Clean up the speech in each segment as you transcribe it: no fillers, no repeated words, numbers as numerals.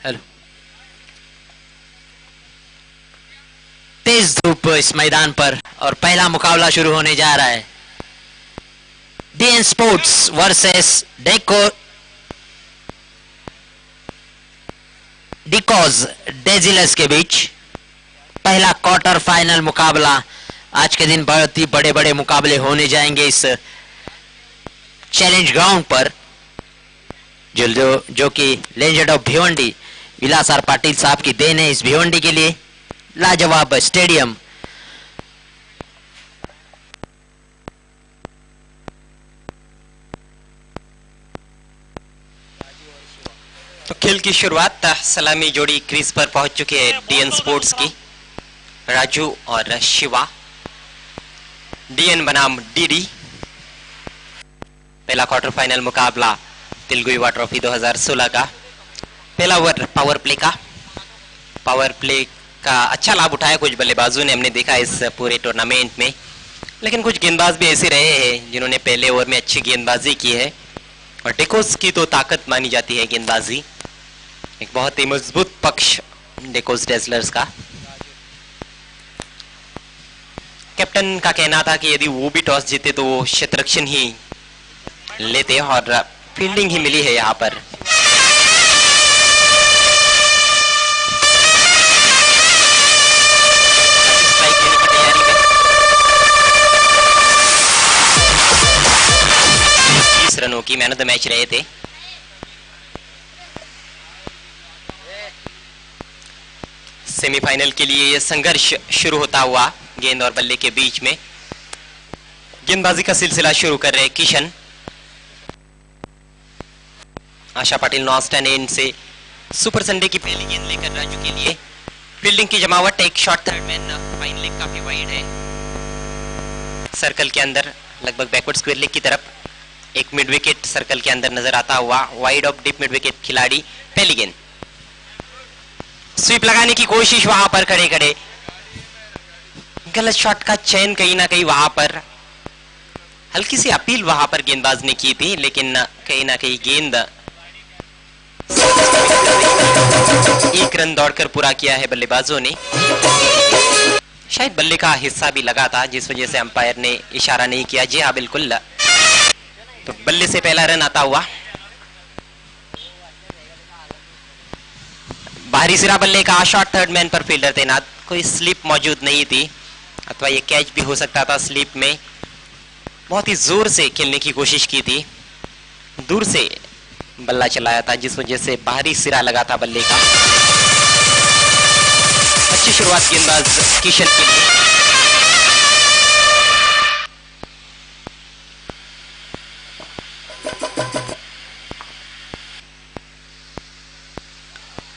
Hello. तेज धूप इस मैदान पर और पहला मुकाबला शुरू होने जा रहा है। डीएन स्पोर्ट्स वर्सेस डिकोज डेजिलस के बीच पहला क्वार्टर फाइनल मुकाबला। आज के दिन बहुत ही बड़े बड़े मुकाबले होने जाएंगे इस चैलेंज ग्राउंड पर, जो कि legend of Bhiwandi Vilas R Patil sahab की देन है। इस भिवंडी के लिए लाजवाब स्टेडियम। तो खेल की शुरुआत सलामी जोड़ी क्रीज पर पहुंच चुके हैं डीएन स्पोर्ट्स की, राजू और शिवा। डीएन बनाम डीडी। पहला क्वार्टर फाइनल मुकाबला तेलुगु युवा ट्रॉफी 2016 का। पहला ओवर पावर प्ले का। पावर प्ले का अच्छा लाभ उठाया कुछ बल्लेबाजों ने, हमने देखा इस पूरे टूर्नामेंट में। लेकिन कुछ गेंदबाज भी ऐसे रहे हैं जिन्होंने पहले ओवर में अच्छी गेंदबाजी की है, और डेकोस की तो ताकत मानी जाती है गेंदबाजी। एक बहुत ही मजबूत पक्ष डेकोस डेजलर्स का। कैप्टन का कहना था कि यदि वो भी टॉस जीते तो वो क्षेत्ररक्षण ही लेते, और फील्डिंग ही मिली है यहां पर। स्ट्राइक लेने की तैयारी में 30 रनों की मैन ऑफ द मैच रहे थे। सेमीफाइनल के लिए यह संघर्ष शुरू होता हुआ गेंद और बल्ले के बीच में। गेंदबाजी का सिलसिला शुरू कर रहे किशन। आशा पाटिल नॉस्टन एंड से सुपर संडे की पहली गेंद लेकर राजू के लिए। फील्डिंग की जमावट, एक shot third man, fine leg काफी वाइड है सर्कल के अंदर, लगभग बैकवर्ड स्क्वायर लेग की तरफ। एक मिड विकेट सर्कल के अंदर नजर आता हुआ wide of deep mid wicket खिलाड़ी। पहली गेंद स्वीप लगाने की कोशिश, वहां पर खड़े खड़े गलत शॉट का चयन कहीं ना कहीं वहां पर। हल्की सी अपील वहां पर गेंदबाज ने की थी, लेकिन कहीं ना कहीं गेंद एक रन दौड़कर पूरा किया है बल्लेबाजों ने। शायद बल्ले का हिस्सा भी लगा था, जिस वजह से अंपायर ने इशारा नहीं किया। जी हाँ, बिल्कुल। तो बल्ले से पहला रन आता हुआ। बाहरी सिरा बल्ले का, शॉट थर्ड मैन पर फील्डर तैनात। कोई स्लिप मौजूद नहीं थी, अथवा ये कैच भी हो सकता था स्लिप में। बहुत ही जोर से खेलने की कोशिश की थी, दूर से बल्ला चलाया था, जिस वजह से बाहरी सिरा लगा था बल्ले का। अच्छी शुरुआत गेंदबाज किशन के लिए।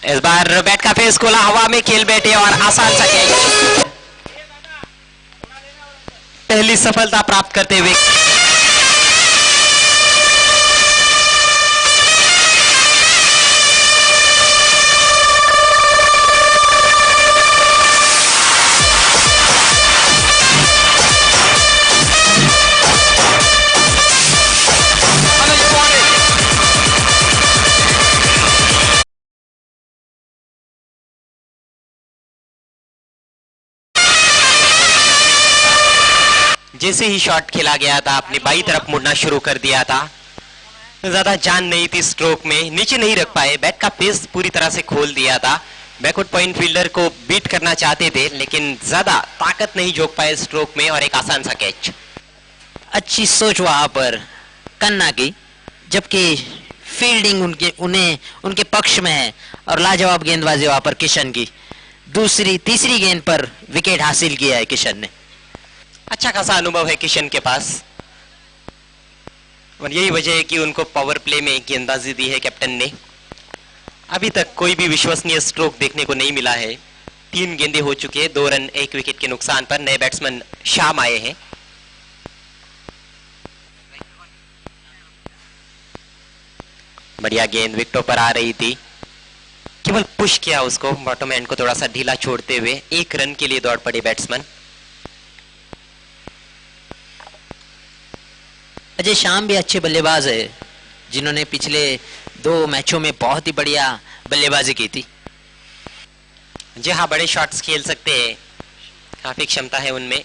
इस बार बैट का फेस खोला, हवा में खेल बैठे और आसान सा कैच। पहली सफलता प्राप्त करते हुए जैसे ही शॉट खेला गया था, अपनी बाई तरफ मुड़ना शुरू कर दिया था। ज्यादा जान नहीं थी स्ट्रोक में, नीचे नहीं रख पाए, बैट का पेस पूरी तरह से खोल दिया था। बैकवर्ड पॉइंट फील्डर को बीट करना चाहते थे, लेकिन ज्यादा ताकत नहीं झोंक पाए स्ट्रोक में, और एक आसान सा कैच। अच्छी सोच वहां पर कन्ना की, जबकि फील्डिंग उनके पक्ष में है, और लाजवाब गेंदबाजी वहां पर किशन की। तीसरी गेंद पर विकेट हासिल किया है किशन ने। अच्छा खासा अनुभव है किशन के पास, और यही वजह है कि उनको पावर प्ले में गेंदबाजी दी है कैप्टन ने। अभी तक कोई भी विश्वसनीय स्ट्रोक देखने को नहीं मिला है। 3 गेंदें हो चुकी है, 2 रन 1 विकेट के नुकसान पर। नए बैट्समैन शाम आए हैं। बढ़िया गेंद विकेटों पर आ रही थी, केवल पुश किया उसको, बॉटम एंड को थोड़ा सा ढीला छोड़ते हुए 1 रन के लिए दौड़ पड़े बैट्समैन। अजय श्याम भी अच्छे बल्लेबाज है, जिन्होंने पिछले 2 मैचों में बहुत ही बढ़िया बल्लेबाजी की थी। जी हाँ, बड़े शॉट्स खेल सकते हैं, काफी क्षमता है उनमें।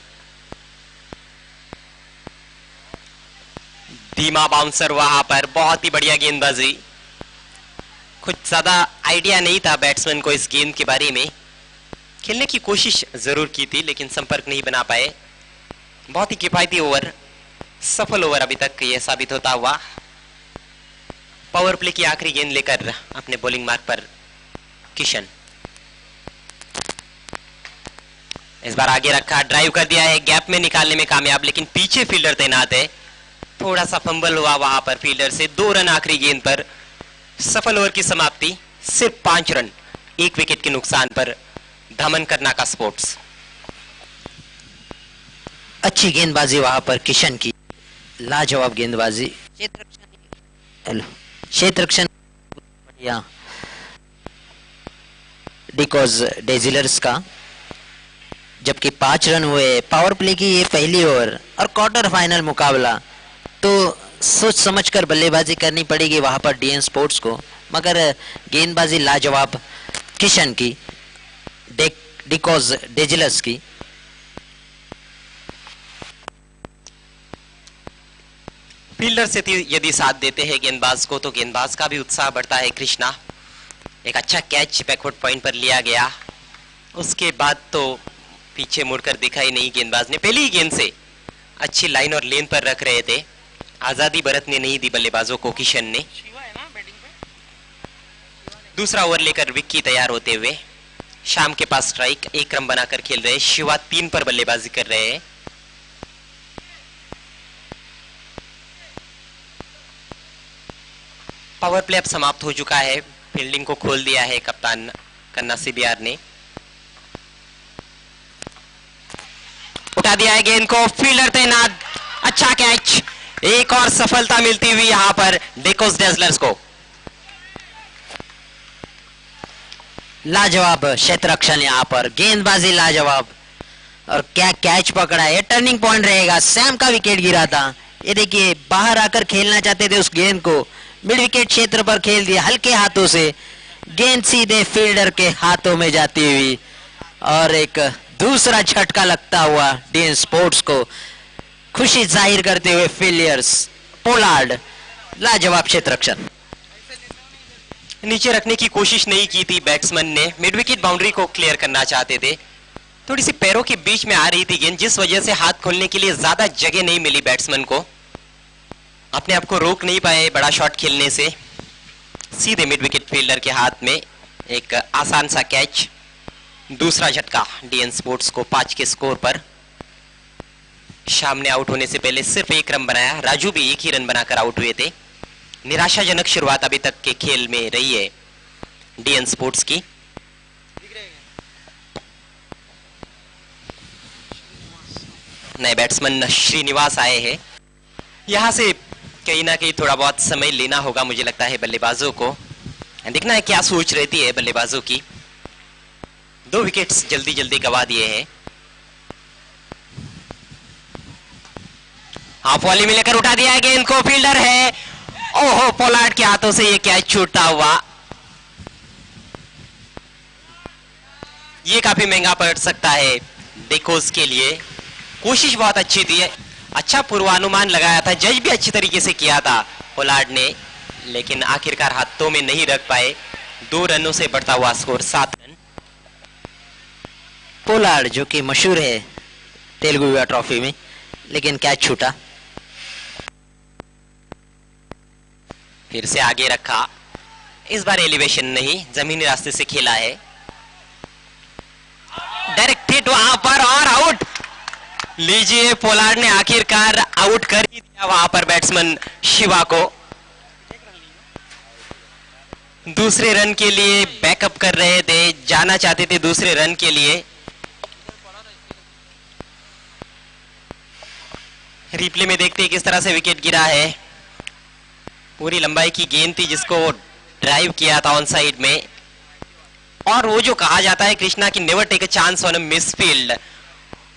धीमा बाउंसर वहां पर, बहुत ही बढ़िया गेंदबाजी। कुछ ज्यादा आइडिया नहीं था बैट्समैन को इस गेंद के बारे में, खेलने की कोशिश जरूर की थी लेकिन संपर्क नहीं बना पाए। बहुत ही किफायती ओवर, सफल ओवर अभी तक यह साबित होता हुआ। पावर प्ले की आखिरी गेंद लेकर अपने बॉलिंग मार्ग पर किशन। इस बार आगे रखा, ड्राइव कर दिया है, गैप में निकालने में कामयाब, लेकिन पीछे फील्डर तैनात है। थोड़ा सा फंबल हुआ वहां पर फील्डर से। 2 रन आखिरी गेंद पर, सफल ओवर की समाप्ति। सिर्फ 5 रन, 1 विकेट के नुकसान पर धमन करना का स्पोर्ट्स। अच्छी गेंदबाजी वहां पर किशन की, लाजवाब गेंदबाजी। क्षेत्र रक्षण बढ़िया डिकोज डेजिलर्स का। जबकि 5 रन हुए। पावर प्ले की ये पहली ओवर और क्वार्टर फाइनल मुकाबला, तो सोच समझकर बल्लेबाजी करनी पड़ेगी वहां पर डीएन स्पोर्ट्स को, मगर गेंदबाजी लाजवाब किशन की, डिकोज डेजिलर्स की। फील्डर से यदि साथ देते हैं गेंदबाज को तो गेंदबाज का भी उत्साह बढ़ता है। कृष्णा, एक अच्छा कैच बैकवर्ड पॉइंट पर लिया गया, उसके बाद तो पीछे मुड़कर दिखा ही नहीं गेंदबाज ने। पहली ही गेंद से अच्छी लाइन और लेन पर रख रहे थे, आजादी बरतने नहीं दी बल्लेबाजों को किशन ने। दूसरा ओवर लेकर विक्की तैयार होते हुए, शाम के पास स्ट्राइक, 1 रन बनाकर खेल रहे। शिवा 3 पर बल्लेबाजी कर रहे हैं। पावर प्ले अब समाप्त हो चुका है, फील्डिंग को खोल दिया है कप्तान कन्ना सीबीआर ने। उठा दिया है गेंद को, फील्डर तैनात, अच्छा कैच। एक और सफलता मिलती हुई यहां पर डेकोस डेजलर्स को। लाजवाब क्षेत्र रक्षण, यहां पर गेंदबाजी लाजवाब, और क्या कैच पकड़ा है। टर्निंग पॉइंट रहेगा। सैम का विकेट गिरा था, ये देखिए बाहर आकर खेलना चाहते थे उस गेंद को, मिड विकेट क्षेत्र पर खेल दिया हल्के हाथों से। गेंद सीधे फील्डर के हाथों में जाती हुई, और एक दूसरा झटका लगता हुआ डीएन स्पोर्ट्स को। खुशी जाहिर करते हुए फील्डर्स पोलार्ड, लाजवाब क्षेत्र रक्षण। नीचे रखने की कोशिश नहीं की थी बैट्समैन ने, मिड विकेट बाउंड्री को क्लियर करना चाहते थे। थोड़ी सी पैरों के बीच में आ रही थी गेंद, जिस वजह से हाथ खोलने के लिए ज्यादा जगह नहीं मिली बैट्समैन को। अपने आप को रोक नहीं पाए बड़ा शॉट खेलने से। सीधे मिड विकेट फील्डर के हाथ में एक आसान सा कैच। दूसरा झटका डीएन स्पोर्ट्स को 5 के स्कोर पर। शाम ने आउट होने से पहले सिर्फ 1 रन बनाया, राजू भी 1 ही रन बनाकर आउट हुए थे। निराशाजनक शुरुआत अभी तक के खेल में रही है डीएन स्पोर्ट्स की। नए बैट्समैन श्रीनिवास आए हैं। यहां से कहीं ना कहीं थोड़ा बहुत समय लेना होगा मुझे लगता है बल्लेबाजों को, देखना है क्या सोच रहती है बल्लेबाजों की। 2 विकेट्स जल्दी जल्दी गवा दिए हैं। हाफ वॉली में लेकर उठा दिया है गेंद को, फील्डर है। ओहो, पोलार्ड के हाथों से ये कैच छूटता हुआ। ये काफी महंगा पड़ सकता है डेकोस के लिए। कोशिश बहुत अच्छी थी, अच्छा पूर्वानुमान लगाया था, जज भी अच्छी तरीके से किया था पोलार्ड ने, लेकिन आखिरकार हाथों में नहीं रख पाए। 2 रनों से बढ़ता हुआ स्कोर 7 रन। पोलार्ड जो कि मशहूर है तेलुगु युवा ट्रॉफी में, लेकिन कैच छूटा। फिर से आगे रखा, इस बार एलिवेशन नहीं, जमीनी रास्ते से खेला है। डायरेक्ट हिट वहां पर और आउट। लीजिए, पोलार्ड ने आखिरकार आउट कर ही दिया वहां पर बैट्समैन शिवा को। दूसरे रन के लिए बैकअप कर रहे थे, जाना चाहते थे दूसरे रन के लिए। रिप्ले में देखते हैं किस तरह से विकेट गिरा है। पूरी लंबाई की गेंद थी जिसको वो ड्राइव किया था ऑन साइड में, और वो जो कहा जाता है कृष्णा की never take a chance on a misfield,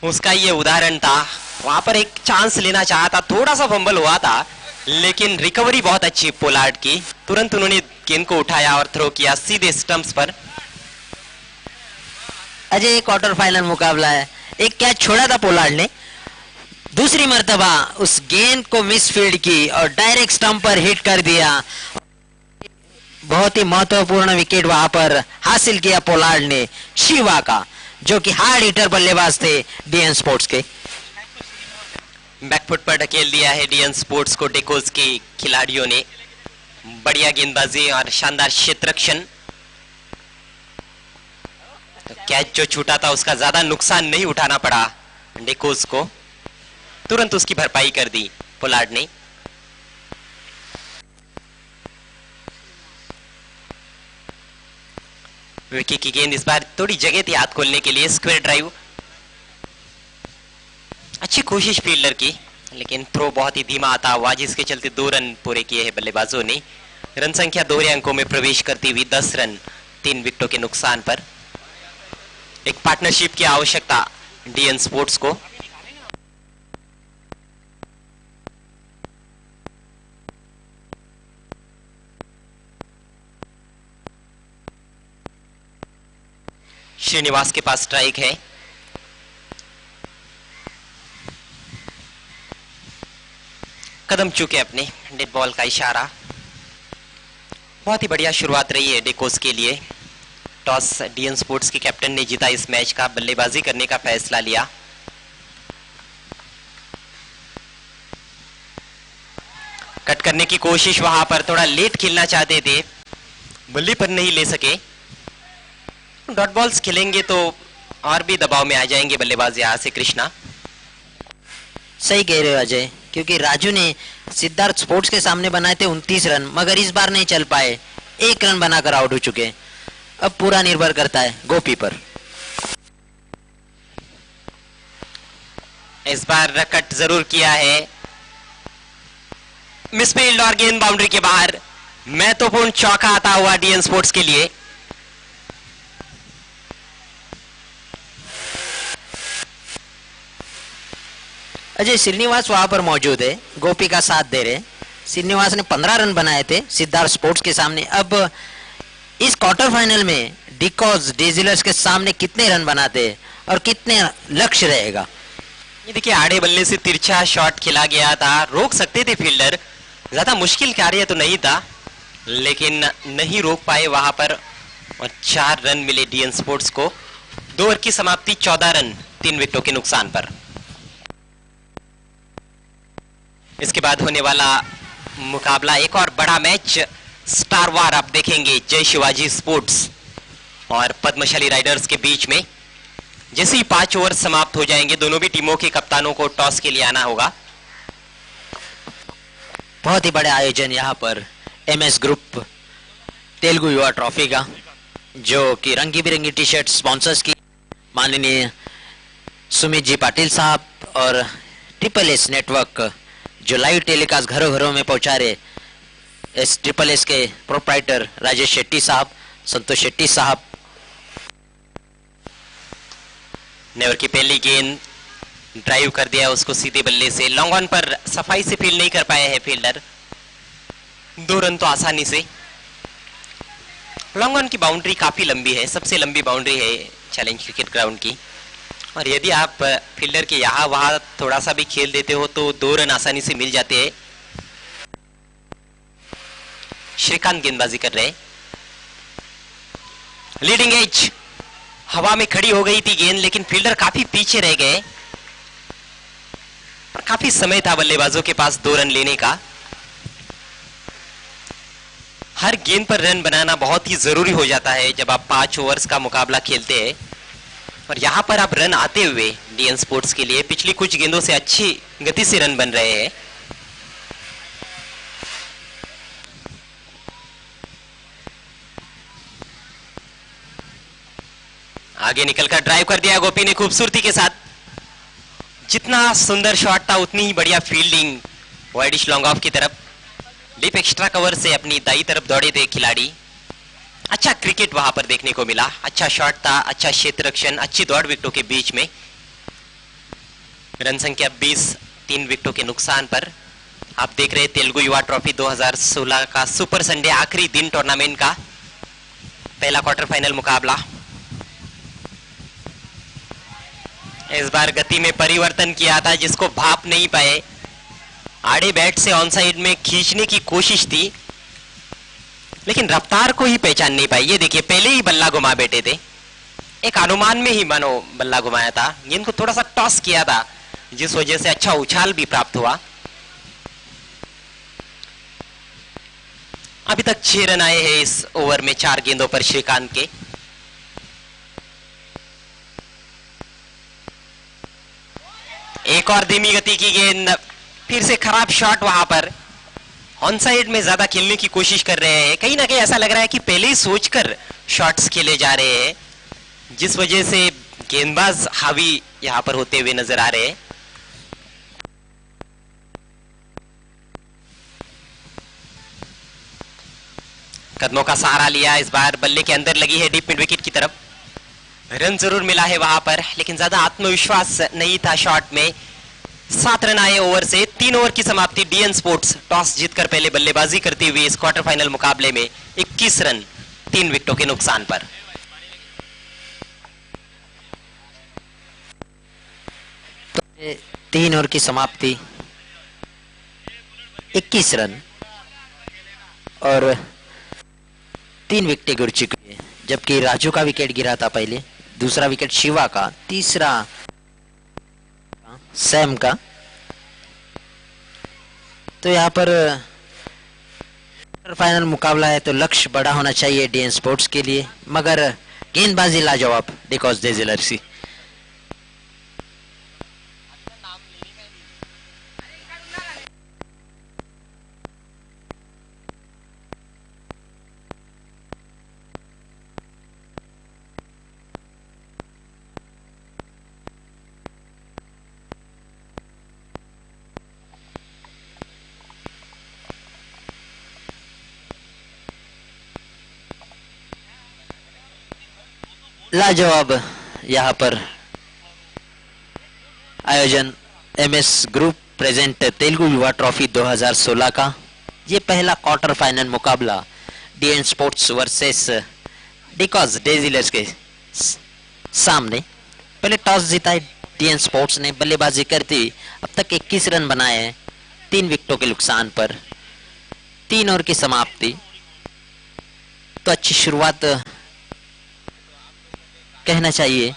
उसका ये उदाहरण था। वहां पर एक चांस लेना चाहा था, थोड़ा सा फंबल हुआ था, लेकिन रिकवरी बहुत अच्छी पोलार्ड की। तुरंत उन्होंने गेंद को उठाया और थ्रो किया सीधे स्टंप्स पर। अजय एक क्वार्टर फाइनल मुकाबला है, एक कैच छोड़ा था पोलार्ड ने, दूसरी मर्तबा उस गेंद को मिस फील्ड की और डायरेक्ट स्टंप पर हिट कर दिया। बहुत ही महत्वपूर्ण विकेट वहां पर हासिल किया पोलार्ड ने शिवा का, जो कि हार्ड हिटर बल्लेबाज थे डीएन स्पोर्ट्स के। बैकफुट पर ढकेल दिया है डीएन स्पोर्ट्स को डेकोस के खिलाड़ियों ने। बढ़िया गेंदबाजी और शानदार क्षेत्ररक्षण। तो कैच जो छूटा था उसका ज्यादा नुकसान नहीं उठाना पड़ा डेकोस को, तुरंत उसकी भरपाई कर दी पोलार्ड ने। विकी की गेंद इस बार थोड़ी जगह थी हाथ खोलने के लिए, स्क्वायर ड्राइव। अच्छी कोशिश फील्डर की, लेकिन थ्रो बहुत ही धीमा आता हुआ, जिसके चलते 2 रन पूरे किए हैं बल्लेबाजों ने। रन संख्या दोहरे अंकों में प्रवेश करती हुई 10 रन 3 विकेटों के नुकसान पर। एक पार्टनरशिप की आवश्यकता डीएन स्पोर्ट्स को। श्रीनिवास के पास स्ट्राइक है। कदम चूके अपने, डेड बॉल का इशारा। बहुत ही बढ़िया शुरुआत रही है डेकोस के लिए। टॉस डीएन स्पोर्ट्स के कैप्टन ने जीता इस मैच का, बल्लेबाजी करने का फैसला लिया। कट करने की कोशिश, वहां पर थोड़ा लेट खेलना चाहते थे, बल्ले पर नहीं ले सके। डॉट बॉल्स खेलेंगे तो और भी दबाव में आ जाएंगे बल्लेबाज यहां से कृष्णा। सही कह रहे हो अजय, क्योंकि राजू ने सिद्धार्थ स्पोर्ट्स के सामने बनाए थे 29 रन, मगर इस बार नहीं चल पाए, 1 रन बनाकर आउट हो चुके। अब पूरा निर्भर करता है गोपी पर। इस बार कट जरूर किया है, मिसफील्ड और गेंद बाउंड्री के बाहर। महत्वपूर्ण चौका आता हुआ डीएन स्पोर्ट्स के लिए। अजय श्रीनिवास वहां पर मौजूद है, गोपी का साथ दे रहे। श्रीनिवास ने 15 रन बनाए थे सिद्धार्थ स्पोर्ट्स के सामने। अब इस क्वार्टर फाइनल में डिकॉज डेजिलर्स के सामने कितने रन बनाते और कितने लक्ष्य रहेगा। ये देखिए, आड़े बल्ले से तिरछा शॉट खेला गया था, रोक सकते थे फील्डर, ज्यादा मुश्किल कार्य तो नहीं था, लेकिन नहीं रोक पाए वहां पर और 4 रन मिले डीएन स्पोर्ट्स को। 2 ओवर की समाप्ति 14 रन 3 विकेटों के नुकसान पर। इसके बाद होने वाला मुकाबला एक और बड़ा मैच, स्टार वार आप देखेंगे जय शिवाजी स्पोर्ट्स और पद्मशाली राइडर्स के बीच में। जैसे ही 5 ओवर समाप्त हो जाएंगे, दोनों भी टीमों के कप्तानों को टॉस के लिए आना होगा। बहुत ही बड़े आयोजन यहाँ पर एमएस ग्रुप तेलुगु युवा ट्रॉफी का, जो कि रंगी बिरंगी टी शर्ट स्पॉन्सर्स की माननीय सुमित जी पाटिल साहब और ट्रिपल एस नेटवर्क जो लाइव टेलीकास्ट घरों घरों में पहुंचा रहे, इस ट्रिपल एस के प्रोप्राइटर राजेश शेट्टी साहब, संतोष शेट्टी साहब। नेवर की पहली गेंद ड्राइव कर दिया उसको सीधे बल्ले से, लॉन्ग ऑन पर सफाई से फील्ड नहीं कर पाए हैं फील्डर। 2 रन तो आसानी से। लॉन्ग ऑन की बाउंड्री काफी लंबी है, सबसे लंबी बाउंड्री है चैलेंज क्रिकेट ग्राउंड की, और यदि आप फील्डर के यहां वहां थोड़ा सा भी खेल देते हो तो 2 रन आसानी से मिल जाते हैं। श्रीकांत गेंदबाजी कर रहे, लीडिंग एज, हवा में खड़ी हो गई थी गेंद, लेकिन फील्डर काफी पीछे रह गए और काफी समय था बल्लेबाजों के पास 2 रन लेने का। हर गेंद पर रन बनाना बहुत ही जरूरी हो जाता है जब आप 5 ओवर्स का मुकाबला खेलते हैं, और यहां पर आप रन आते हुए डीएन स्पोर्ट्स के लिए पिछली कुछ गेंदों से अच्छी गति से रन बन रहे हैं। आगे निकलकर ड्राइव कर दिया गोपी ने खूबसूरती के साथ। जितना सुंदर शॉट था उतनी ही बढ़िया फील्डिंग वाइडिश लॉन्ग ऑफ की तरफ। डीप एक्स्ट्रा कवर से अपनी दाई तरफ दौड़े थे खिलाड़ी। अच्छा क्रिकेट वहां पर देखने को मिला, अच्छा शॉट था, अच्छा क्षेत्र रक्षण, अच्छी दौड़ विकेटों के बीच में। रन संख्या 20 3 विकेटों के नुकसान पर। आप देख रहे हैं तेलुगु युवा ट्रॉफी 2016 का सुपर संडे आखिरी दिन टूर्नामेंट का पहला क्वार्टर फाइनल मुकाबला। इस बार गति में परिवर्तन किया था, जिसको भाप नहीं पाए। आड़े बैट से ऑन साइड में खींचने की कोशिश थी, लेकिन रफ्तार को ही पहचान नहीं पाई। ये देखिए, पहले ही बल्ला घुमा बैठे थे, एक अनुमान में ही मानो बल्ला घुमाया था। गेंद को थोड़ा सा टॉस किया था, जिस वजह से अच्छा उछाल भी प्राप्त हुआ। अभी तक 6 रन आए हैं इस ओवर में 4 गेंदों पर श्रीकांत के। एक और धीमी गति की गेंद, फिर से खराब शॉट। वहां पर ऑन साइड में ज्यादा खेलने की कोशिश कर रहे हैं। कहीं ना कहीं ऐसा लग रहा है कि पहले ही सोचकर शॉट्स खेले जा रहे हैं, जिस वजह से गेंदबाज हावी यहां पर होते हुए नजर आ रहे हैं। कदमों का सहारा लिया, इस बार बल्ले के अंदर लगी है डीप मिड विकेट की तरफ। रन जरूर मिला है वहां पर, लेकिन ज्यादा आत्मविश्वास नहीं था शॉट में। 7 रन आए ओवर से। 3 ओवर की समाप्ति। डीएन स्पोर्ट्स टॉस जीतकर पहले बल्लेबाजी करते हुए इस क्वार्टर फाइनल मुकाबले में 21 रन 3 विकेटों के नुकसान पर। तो 3 ओवर की समाप्ति, 21 रन और 3 विकेटें गिर चुकी है, जबकि राजू का विकेट गिरा था पहले, दूसरा विकेट शिवा का, तीसरा सैम का। तो यहाँ पर फाइनल मुकाबला है, तो लक्ष्य बड़ा होना चाहिए डीएन स्पोर्ट्स के लिए, मगर गेंदबाजी लाजवाब डिकॉज डेजिलर्सी। लाजवाब यहाँ पर आयोजन एमएस ग्रुप प्रेजेंट तेलुगु युवा ट्रॉफी 2016 का। ये पहला क्वार्टर फाइनल मुकाबला डीएन स्पोर्ट्स वर्सेस डिकॉज डेजिलर्स के सामने। पहले टॉस जीता है डीएन स्पोर्ट्स ने, बल्लेबाजी करती अब तक 21 रन बनाए हैं 3 विकेटों के नुकसान पर। 3 ओवर की समाप्ति, तो अच्छी शुरुआत कहना चाहिए,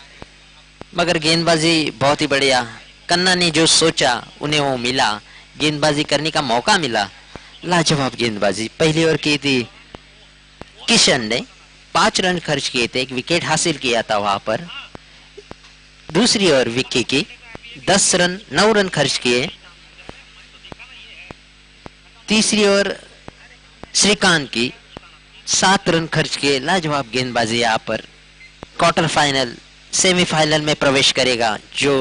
मगर गेंदबाजी बहुत ही बढ़िया। कन्ना ने जो सोचा उन्हें वो मिला, गेंदबाजी करने का मौका मिला। लाजवाब गेंदबाजी पहली ओवर की थी। किशन ने 5 रन खर्च किए थे, 1 विकेट हासिल किया था वहां पर। दूसरी ओवर विक्की की 10 रन 9 रन खर्च किए। तीसरी ओवर श्रीकांत की 7 रन खर्च किए। लाजवाब गेंदबाजी यहाँ पर। क्वार्टर फाइनल सेमीफाइनल में प्रवेश करेगा जो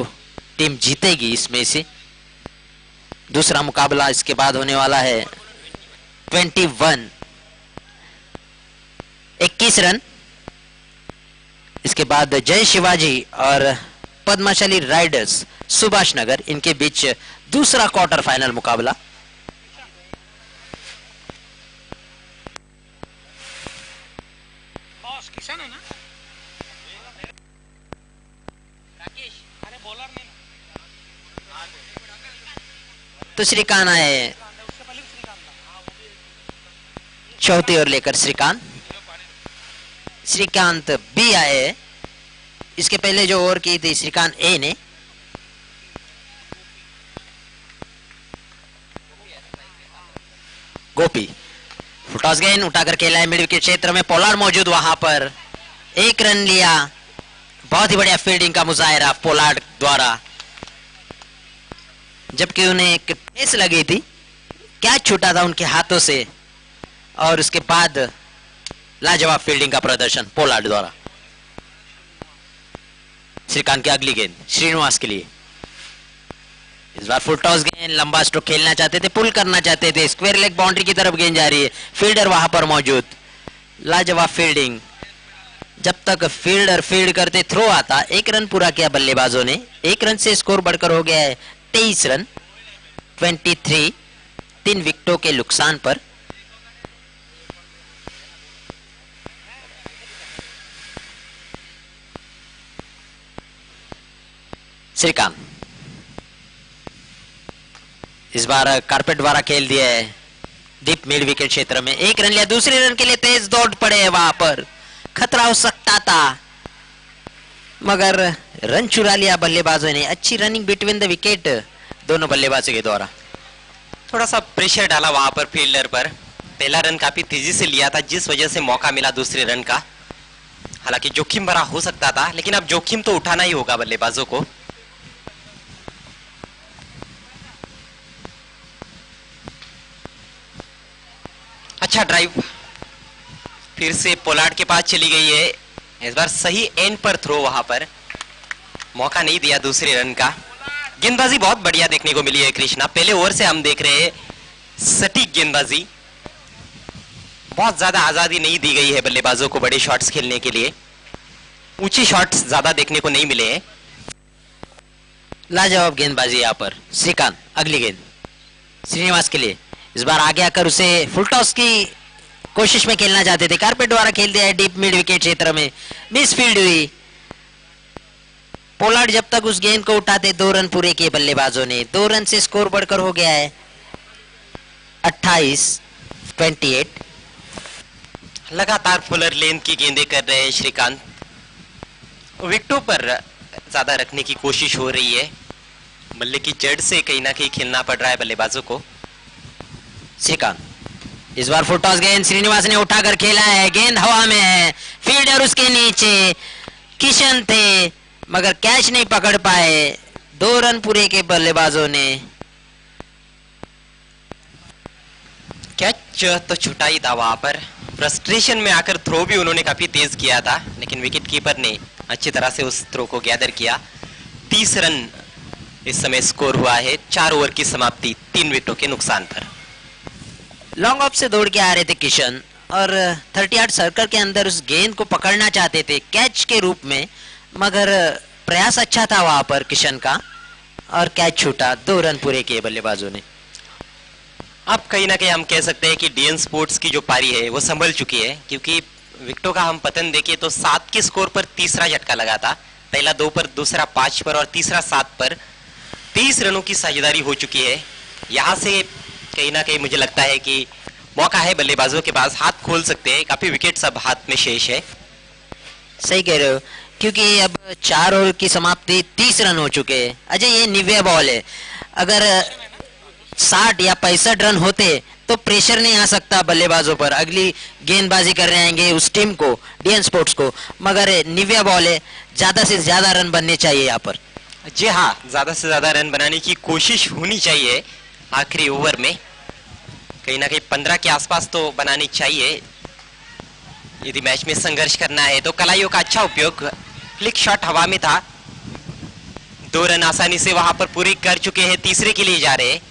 टीम जीतेगी इसमें से। दूसरा मुकाबला इसके बाद होने वाला है 21 रन। इसके बाद जय शिवाजी और पद्माशाली राइडर्स सुभाष नगर, इनके बीच दूसरा क्वार्टर फाइनल मुकाबला। तो श्रीकांत आए, चौथी ओवर लेकर श्रीकांत बी आए। इसके पहले जो ओवर की थी श्रीकांत ए ने। गोपी टॉस गेंद उठाकर खेला है मिड विकेट क्षेत्र में। पोलार्ड मौजूद वहां पर, 1 रन लिया। बहुत ही बढ़िया फील्डिंग का मुजाहिरा पोलार्ड द्वारा, जबकि उन्हें एक ठेस लगी थी, कैच छूटा था उनके हाथों से, और उसके बाद लाजवाब फील्डिंग का प्रदर्शन पोलार्ड द्वारा। श्रीकांत की अगली गेंद श्रीनिवास के लिए। इस बार फुल टॉस गेंद, लंबा स्ट्रोक खेलना चाहते थे, पुल करना चाहते थे। स्क्वायर लेग बाउंड्री की तरफ गेंद जा रही है, फील्डर वहां पर मौजूद। लाजवाब फील्डिंग। जब तक फील्डर फील्ड करते थ्रो आता, 1 रन पूरा किया बल्लेबाजों ने। 1 रन से स्कोर बढ़कर हो गया है 23 रन। 23 3 विकेटों के नुकसान पर। श्रीकांत इस बार कारपेट द्वारा खेल दिया है डीप मिड विकेट क्षेत्र में। 1 रन लिया, दूसरे रन के लिए तेज दौड़ पड़े, वहां पर खतरा हो सकता था मगर रन चुरा लिया बल्लेबाजों ने। अच्छी रनिंग बिटवीन द विकेट दोनों बल्लेबाजों के द्वारा। थोड़ा सा प्रेशर डाला वहां पर फील्डर पर। पहला रन काफी तेजी से लिया था जिस वजह से मौका मिला दूसरे रन का। हालांकि जोखिम भरा हो सकता था लेकिन अब जोखिम तो उठाना ही होगा बल्लेबाजों को। अच्छा ड्राइव फिर से पोलार्ड के पास चली गई है। इस बार सही एंड पर थ्रो, वहां पर मौका नहीं दिया दूसरे रन का। गेंदबाजी बहुत बढ़िया देखने को मिली है कृष्णा। पहले ओवर से हम देख रहे हैं सटीक गेंदबाजी, बहुत ज्यादा आजादी नहीं दी गई है बल्लेबाजों को बड़े शॉट्स खेलने के लिए। ऊंचे शॉट्स ज्यादा देखने को नहीं मिले हैं। लाजवाब गेंदबाजी यहाँ पर। श्रीकांत अगली गेंद श्रीनिवास के लिए। इस बार आगे आकर उसे फुल टॉस की कोशिश में खेलना चाहते थे, कारपेट द्वारा खेल दिया है डीप मिड विकेट क्षेत्र में। मिस फील्ड हुई। पोलार्ड जब तक उस गेंद को उठाते 2 रन पूरे किए बल्लेबाजों ने। 2 रन से स्कोर बढ़कर हो गया है 28-28। लगातार फुलर लेंथ की गेंदें कर रहे हैं श्रीकांत। विकेटों पर ज्यादा रखने की कोशिश हो रही है। बल्ले की जड़ से कहीं ना कहीं खेलना पड़ रहा है बल्लेबाजों को। श्रीकांत इस बार फुल टॉस गेंद श्रीनिवास ने उठाकर खेला है। गेंद हवा में है, फील्डर उसके नीचे किशन थे मगर कैच नहीं पकड़ पाए। 2 रन पूरे के बल्लेबाजों ने। कैच तो छुटा ही था वहां पर। फ्रस्ट्रेशन में आकर थ्रो भी उन्होंने काफी तेज किया था लेकिन विकेट कीपर ने अच्छी तरह से उस थ्रो को गैदर किया। 30 रन इस समय स्कोर हुआ है। 4 ओवर की समाप्ति 3 विकेटों के नुकसान पर। लॉन्ग ऑफ से दौड़ के आ रहे थे किशन और 30 यार्ड सर्कल के अंदर उस गेंद को पकड़ना चाहते थे कैच के रूप में मगर प्रयास अच्छा था वहां पर किशन का और कैच छूटा। 2 रन पूरे किए बल्लेबाजों ने। अब कहीं ना कहीं हम कह सकते हैं कि डीएन स्पोर्ट्स की जो पारी है वो संभल चुकी है क्योंकि विकेटों का हम पतन देखें तो 7 के स्कोर पर तीसरा झटका लगा था। पहला 2 पर, दूसरा 5 पर और तीसरा 7 पर। 30 रनों की साझेदारी हो चुकी है। यहां से कहीं ना कहीं मुझे लगता है कि मौका है बल्लेबाजों के पास, हाथ खोल सकते हैं। काफी विकेट अब हाथ में शेष है। सही कह रहे हो क्योंकि अब 4 ओवर की समाप्ति 30 रन हो चुके हैं। अजय ये निव्या बॉल है, अगर 60 या 65 रन होते तो प्रेशर नहीं आ सकता बल्लेबाजों पर। अगली गेंदबाजी कर रहे हैं उस टीम को, डीएन स्पोर्ट्स को, मगर निव्या बॉल है, ज्यादा से ज्यादा रन बनने चाहिए यहाँ पर। जी हाँ, ज्यादा से ज्यादा रन बनाने की कोशिश होनी चाहिए आखिरी ओवर में। कहीं ना कहीं 15 के आसपास तो बनानी चाहिए यदि मैच में संघर्ष करना है तो। कलाइयों का अच्छा उपयोग, फ्लिक शॉट हवा में था। 2 रन आसानी से वहां पर पूरे कर चुके हैं, तीसरे के लिए जा रहे हैं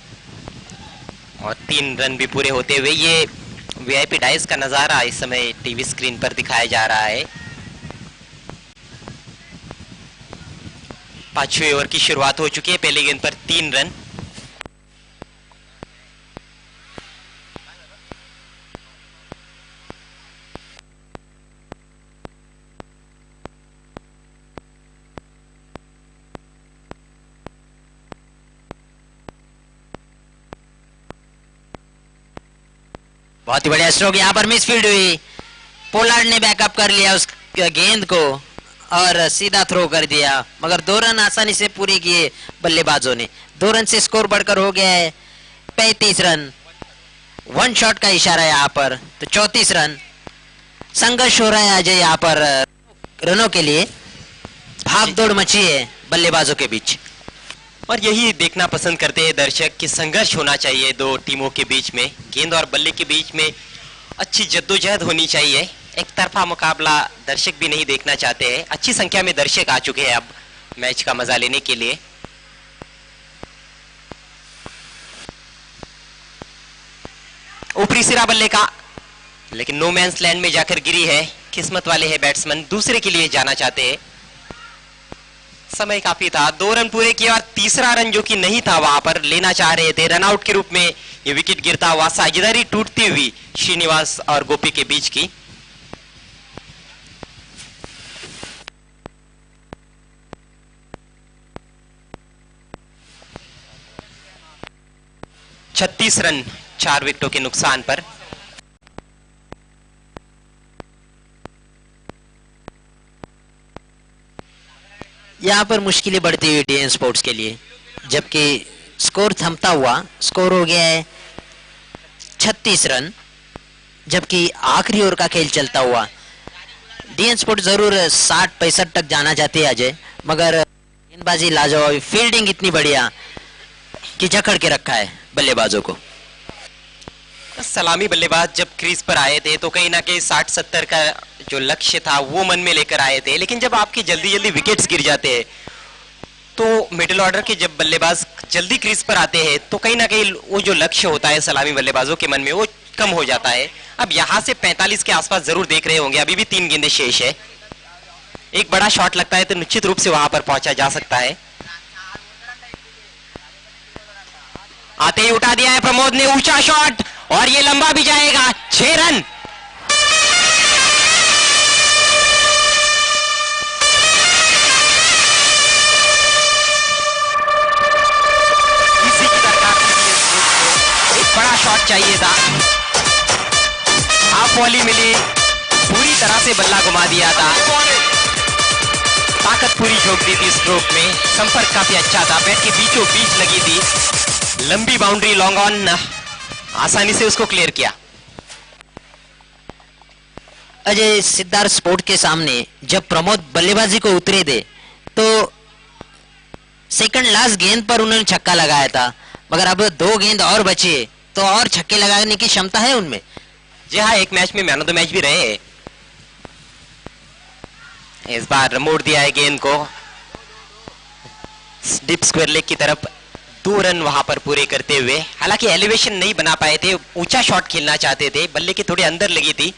और 3 रन भी पूरे होते हुए। ये वीआईपी डाइस का नजारा इस समय टीवी स्क्रीन पर दिखाया जा रहा है। 5वें ओवर की शुरुआत हो चुकी है। पहली गेंद पर 3 रन। बहुत ही बढ़िया स्ट्रोक। यहाँ पर मिस फील्ड हुई। पोलार्ड ने बैकअप कर लिया उस गेंद को और सीधा थ्रो कर दिया मगर 2 रन आसानी से पूरे किए बल्लेबाजों ने। 2 रन से स्कोर बढ़कर हो गया है 35 रन। 1 शॉट का इशारा है यहाँ पर तो 34 रन। संघर्ष हो रहा है अजय यहाँ पर रनों के लिए। भाग दौड़ मची है बल्लेबाजों के बीच और यही देखना पसंद करते हैं दर्शक कि संघर्ष होना चाहिए 2 टीमों के बीच में। गेंद और बल्ले के बीच में अच्छी जद्दोजहद होनी चाहिए। एक तरफा मुकाबला दर्शक भी नहीं देखना चाहते हैं। अच्छी संख्या में दर्शक आ चुके हैं अब मैच का मजा लेने के लिए। ऊपरी सिरा बल्ले का, लेकिन नो मैंस लैंड में जाकर गिरी है। किस्मत वाले हैं बैट्समैन, दूसरे के लिए जाना चाहते हैं। समय काफी था, 2 रन पूरे किए और तीसरा रन जो कि नहीं था वहां पर लेना चाह रहे थे, रन आउट के रूप में ये विकेट गिरता हुआ, साझेदारी टूटती हुई श्रीनिवास और गोपी के बीच की। छत्तीस रन 4 विकेटों के नुकसान पर। यहां पर मुश्किलें बढ़ती हुई डीएन स्पोर्ट्स के लिए, जबकि स्कोर थमता हुआ, स्कोर हो गया है 36 रन, जबकि आखिरी ओवर का खेल चलता हुआ डीएन स्पोर्ट्स जरूर 60-65 तक जाना चाहती है अजय, मगर गेंदबाजी लाजवाब, फील्डिंग इतनी बढ़िया कि जकड़ के रखा है बल्लेबाजों को। सलामी बल्लेबाज जब क्रीज पर आए थे तो कहीं ना कहीं 60-70 का जो लक्ष्य था वो मन में लेकर आए थे, लेकिन जब आपकी जल्दी जल्दी विकेट्स गिर जाते हैं तो मिडिल ऑर्डर के जब बल्लेबाज जल्दी क्रीज पर आते हैं तो कहीं ना कहीं वो जो लक्ष्य होता है सलामी बल्लेबाजों के मन में वो कम हो जाता है। अब यहां से 45 के आसपास जरूर देख रहे होंगे, अभी भी 3 गेंदें शेष है, एक बड़ा शॉट लगता है तो निश्चित रूप से वहां पर पहुंचा जा सकता है। आते ही उठा दिया है प्रमोद ने ऊंचा शॉट और ये लंबा भी जाएगा, 6 रन। इसी की दरकार थी, एक बड़ा शॉट चाहिए था, हाफ वॉली मिली, पूरी तरह से बल्ला घुमा दिया था, ताकत पूरी झोंक दी थी स्ट्रोक में, संपर्क काफी अच्छा था, बैट के बीचों बीच लगी थी, लंबी बाउंड्री लॉन्ग ऑन, आसानी से उसको क्लियर किया। अजय, सिद्धार्थ स्पोर्ट के सामने जब प्रमोद बल्लेबाजी को उतरे थे तो सेकंड लास्ट गेंद पर उन्होंने छक्का लगाया था, मगर अब 2 गेंद और बचे तो और छक्के लगाने की क्षमता है उनमें। जी हाँ, एक मैच में मैन ऑफ द मैच भी रहे। इस बार मोड़ दिया है गेंद को डीप स्क्वायर लेग की तरफ, 2 रन वहां पर पूरे करते हुए, हालांकि एलिवेशन नहीं बना पाए थे, ऊंचा शॉट खेलना चाहते थे, बल्ले के थोड़े अंदर लगी थी।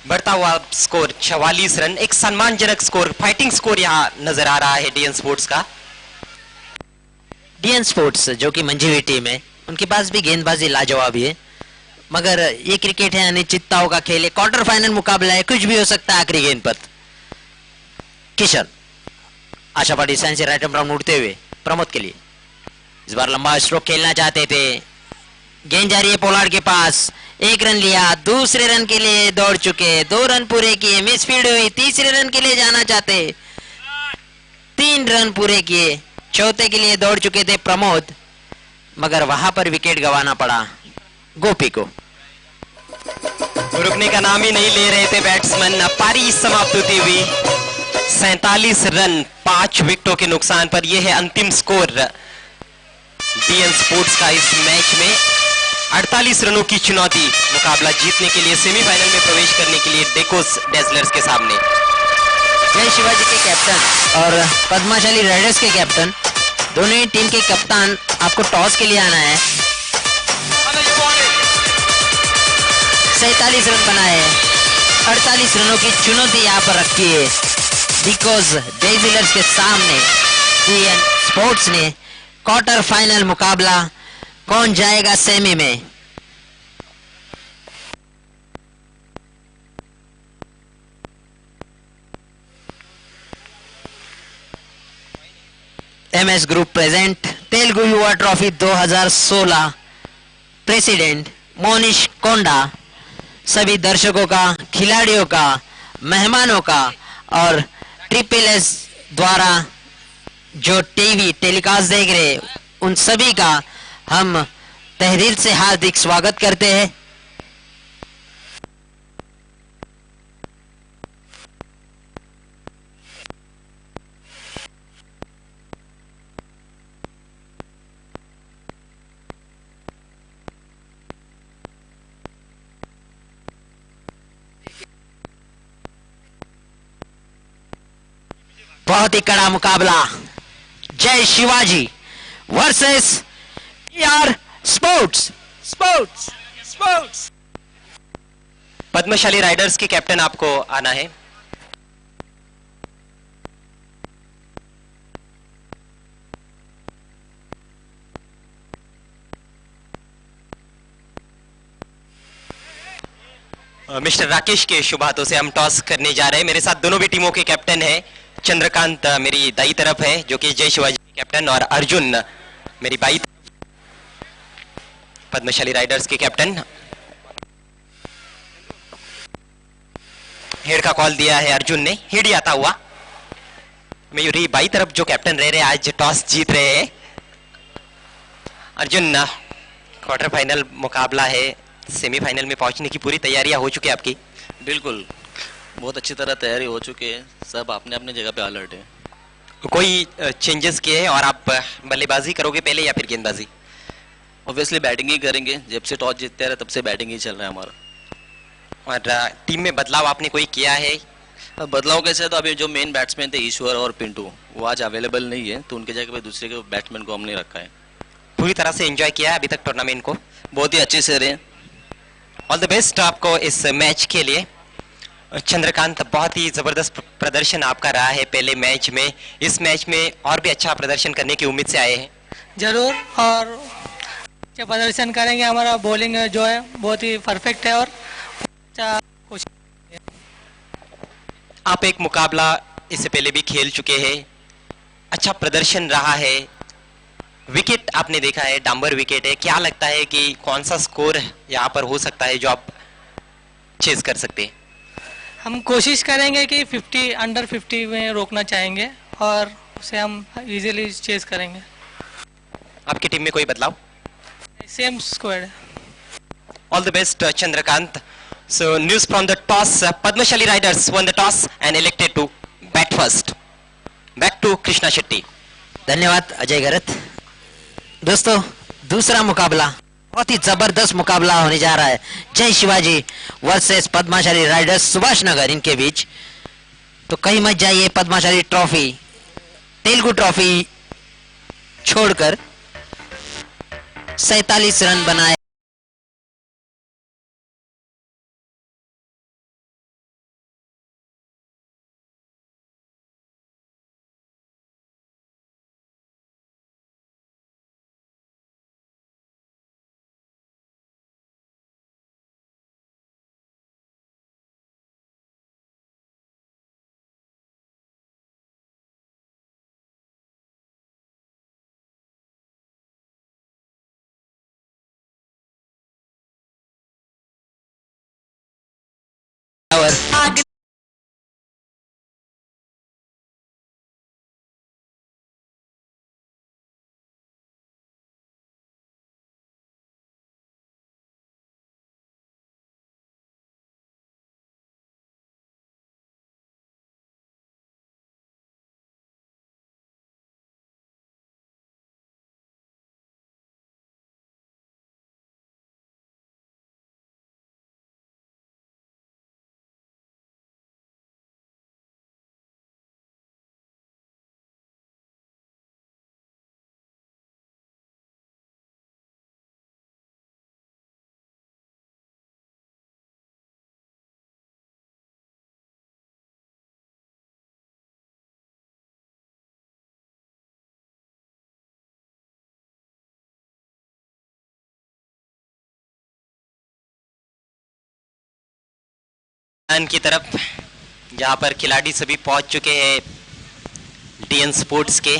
बढ़ता हुआ स्कोर 44 रन, एक सम्मानजनक स्कोर, फाइटिंग स्कोर यहां नजर आ रहा है डीएन स्पोर्ट्स का। डीएन स्पोर्ट्स जो कि मंझी हुई टीम है, उनके पास भी गेंदबाजी लाजवाब है, मगर ये क्रिकेट है, अनिश्चितताओं का खेल है, क्वार्टर फाइनल मुकाबला है, कुछ भी हो सकता है आखिरी गेंद पर। किशन आशा पाटी से राइट आर्म उड़ते हुए प्रमोद के लिए, इस बार लंबा स्ट्रोक खेलना चाहते थे, गेंद जा रही है पोलार्ड के पास, 1 रन लिया, दूसरे रन के लिए दौड़ चुके, 2 रन पूरे किए, मिसफील्ड हुई, तीसरे रन के लिए जाना चाहते, 3 रन पूरे किए, चौथे के लिए दौड़ चुके थे प्रमोद, मगर वहां पर विकेट गंवाना पड़ा गोपी को। रुकने का नाम ही नहीं ले रहे थे बैट्समैन, पारी समाप्त होती हुई 47 रन 5 विकेटों के नुकसान पर। यह है अंतिम स्कोर डीएन स्पोर्ट्स का इस मैच में। 48 रनों की चुनौती मुकाबला जीतने के लिए, सेमीफाइनल में प्रवेश करने के लिए डेकोस डेजलर्स के सामने। जय शिवाजी के कैप्टन और पद्माशाली राइडर्स के कैप्टन, दोनों ही टीम के कप्तान, आपको टॉस के लिए आना है। 47 रन बनाए, 48 रनों की चुनौती यहाँ पर रखी है डेकोस डेजलर्स के सामने। डीएन स्पोर्ट्स ने क्वार्टर फाइनल मुकाबला, कौन जाएगा सेमी में? एमएस ग्रुप प्रेजेंट तेलुगु युवा ट्रॉफी 2016, प्रेसिडेंट मोनिश कोंडा, सभी दर्शकों का, खिलाड़ियों का, मेहमानों का और ट्रिपल एस द्वारा जो टीवी टेलीकास्ट देख रहे उन सभी का हम तहरीर से हार्दिक स्वागत करते हैं। बहुत ही कड़ा मुकाबला, जय शिवाजी वर्सेस यार sports. Sports sports Padmashali Riders के कैप्टन आपको आना है। मिस्टर राकेश के शुभ हाथों से हम टॉस करने जा रहे हैं। मेरे साथ दोनों भी टीमों के कैप्टन हैं। चंद्रकांत मेरी दाई तरफ है जो कि जय शिवाजी के कैप्टन, और अर्जुन मेरी बाई पद्मशाली राइडर्स के कैप्टन। हेड का कॉल दिया है अर्जुन ने, हेड ही आता हुआ। मेरी बाई तरफ जो कैप्टन रह रहे हैं आज टॉस जीत रहे हैं। अर्जुन, क्वार्टर फाइनल मुकाबला है, सेमीफाइनल में पहुंचने की पूरी तैयारियां हो चुकी है आपकी? बिल्कुल, बहुत अच्छी तरह तैयारी हो चुकी है, सब अपने अपने जगह पे अलर्ट है। कोई चेंजेस किए हैं और आप बल्लेबाजी करोगे पहले या फिर गेंदबाजी? ऑब्वियसली बैटिंग ही करेंगे, जब से टॉस जीतते रहे तब से बैटिंग ही चल रहा है हमारा। और टीम में बदलाव आपने कोई किया है? बदलाव कैसे, तो अभी जो मेन बैट्समैन थे ईश्वर और पिंटू, वो आज अवेलेबल नहीं है, तो उनके जगह पे दूसरे के बैट्समैन को हमने रखा है। पूरी तरह से एंजॉय किया है अभी तक टूर्नामेंट को? बहुत ही अच्छे से रहे। ऑल द बेस्ट आपको इस मैच के लिए। चंद्रकांत, बहुत ही जबरदस्त प्रदर्शन आपका रहा है पहले मैच में, इस मैच में और भी अच्छा प्रदर्शन करने की उम्मीद से आए हैं? जरूर, और अच्छा प्रदर्शन करेंगे। हमारा बॉलिंग जो है बहुत ही परफेक्ट है और अच्छा कोशिश। आप एक मुकाबला इससे पहले भी खेल चुके हैं, अच्छा प्रदर्शन रहा है, विकेट आपने देखा है, डांबर विकेट है, क्या लगता है कि कौन सा स्कोर यहाँ पर हो सकता है जो आप चेज कर सकते हैं? हम कोशिश करेंगे कि 50 अंडर 50 में रोकना चाहेंगे और उसे हम इजीली चेस करेंगे। आपकी टीम में कोई बदलाव? सेम स्क्वाड है। All the best, Chandrakant. So, news from the toss. Padmashali Riders won the toss and elected to bat first. Back to Krishna Shetty. धन्यवाद अजय गरत। दोस्तों, दूसरा मुकाबला बहुत ही जबरदस्त मुकाबला होने जा रहा है, जय शिवाजी वर्सेस पद्माशाली राइडर्स सुभाष नगर इनके बीच। तो कहीं मत जाइए, पद्माशाली ट्रॉफी, तेलुगु ट्रॉफी छोड़कर 47 रन बनाए और की तरफ जहां पर खिलाड़ी सभी पहुंच चुके हैं, डीएन स्पोर्ट्स के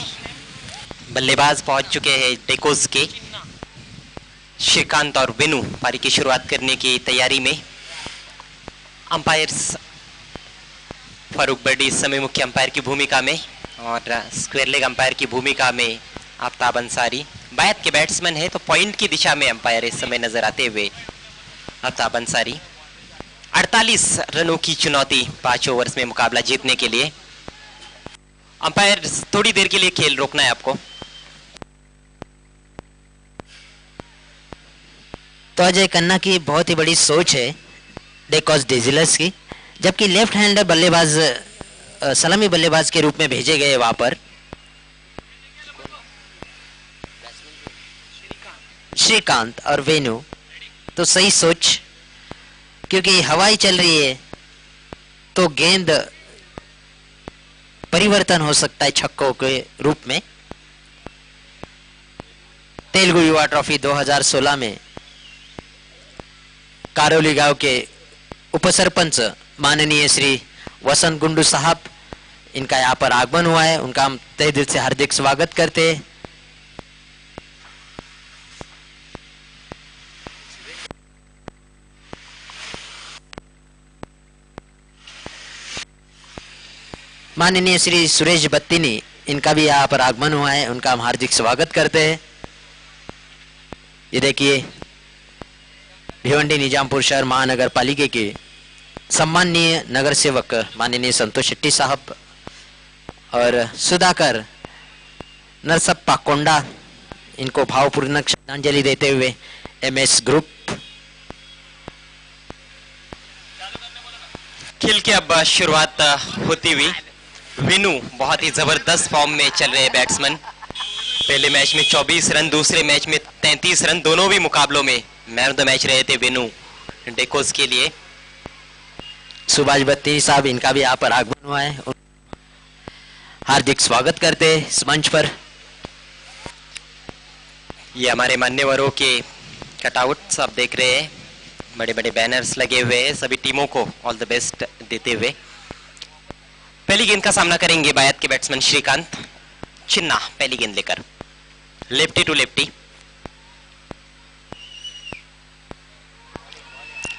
बल्लेबाज पहुंच चुके हैं, डेकोस के श्रीकांत और वेनु पारी की शुरुआत करने की तैयारी में। अंपायर्स फारूक बर्डी इस समय मुख्य अंपायर की भूमिका में, और स्क्वायर लेग अंपायर की भूमिका में आफ्ताब अंसारी। बैत के बैट्समैन है तो पॉइंट की दिशा में अंपायर इस समय नजर आते हुए आफ्ताब अंसारी। 48 रनों की चुनौती 5 ओवर्स में मुकाबला जीतने के लिए। अंपायर थोड़ी देर के लिए खेल रोकना है आपको। तो अजय खन्ना की बहुत ही बड़ी सोच है डेकोस डिजिलर्स की, जबकि लेफ्ट हैंडर बल्लेबाज सलामी बल्लेबाज के रूप में भेजे गए वहां पर श्रीकांत और वेनु। तो सही सोच, क्योंकि हवाई चल रही है तो गेंद परिवर्तन हो सकता है छक्कों के रूप में। तेलुगु युवा ट्रॉफी 2016 में कारोली गांव के उपसरपंच माननीय श्री वसंत गुंडू साहब, इनका यहाँ पर आगमन हुआ है, उनका हम तहे दिल से हार्दिक स्वागत करते हैं। माननीय श्री सुरेश बत्तीनी, इनका भी यहाँ पर आगमन हुआ है, उनका हम हार्दिक स्वागत करते हैं। ये देखिए भिवंडी निजामपुर शहर महानगर पालिका के सम्माननीय नगर सेवक माननीय संतोष शेट्टी साहब और सुधाकर नरसप्पा कोंडा, इनको भावपूर्ण श्रद्धांजलि देते हुए एमएस ग्रुप। खेल की अब शुरुआत होती हुई। विनू बहुत ही जबरदस्त फॉर्म में चल रहे बैट्समैन। पहले मैच में 24 रन, दूसरे मैच में 33 रन, दोनों भी मुकाबलों में मैन ऑफ द मैच रहे थे विनू डेकोस के लिए। सुभाष बत्ती साहब, इनका भी यहाँ पर आगमन हुआ है, हार्दिक स्वागत करते हैं इस मंच पर। ये हमारे मान्यवरों के कटआउट्स आप देख रहे हैं, बड़े बड़े बैनर्स लगे हुए हैं, सभी टीमों को ऑल द बेस्ट देते हुए। पहली गेंद का सामना करेंगे बायत के बैट्समैन श्रीकांत चिन्ना, पहली गेंद लेकर लेफ्टी टू लेफ्टी।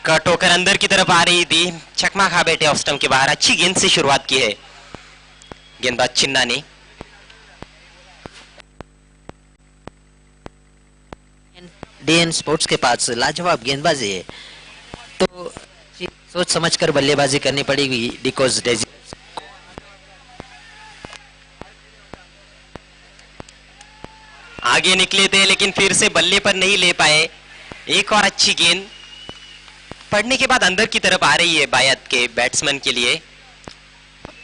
कट होकर अंदर की तरफ आ रही थी, चकमा खा बैठे ऑफ स्टंप के बाहर। अच्छी गेंद से शुरुआत की है गेंदबाज चिन्ना ने। डीएन स्पोर्ट्स के पास लाजवाब गेंदबाजी है, तो सोच समझकर बल्लेबाजी करनी पड़ेगी डिकोस डेजी। आगे निकले थे लेकिन फिर से बल्ले पर नहीं ले पाए। एक और अच्छी गेंद पड़ने के बाद अंदर की तरफ आ रही है बायत के बैट्समैन के लिए।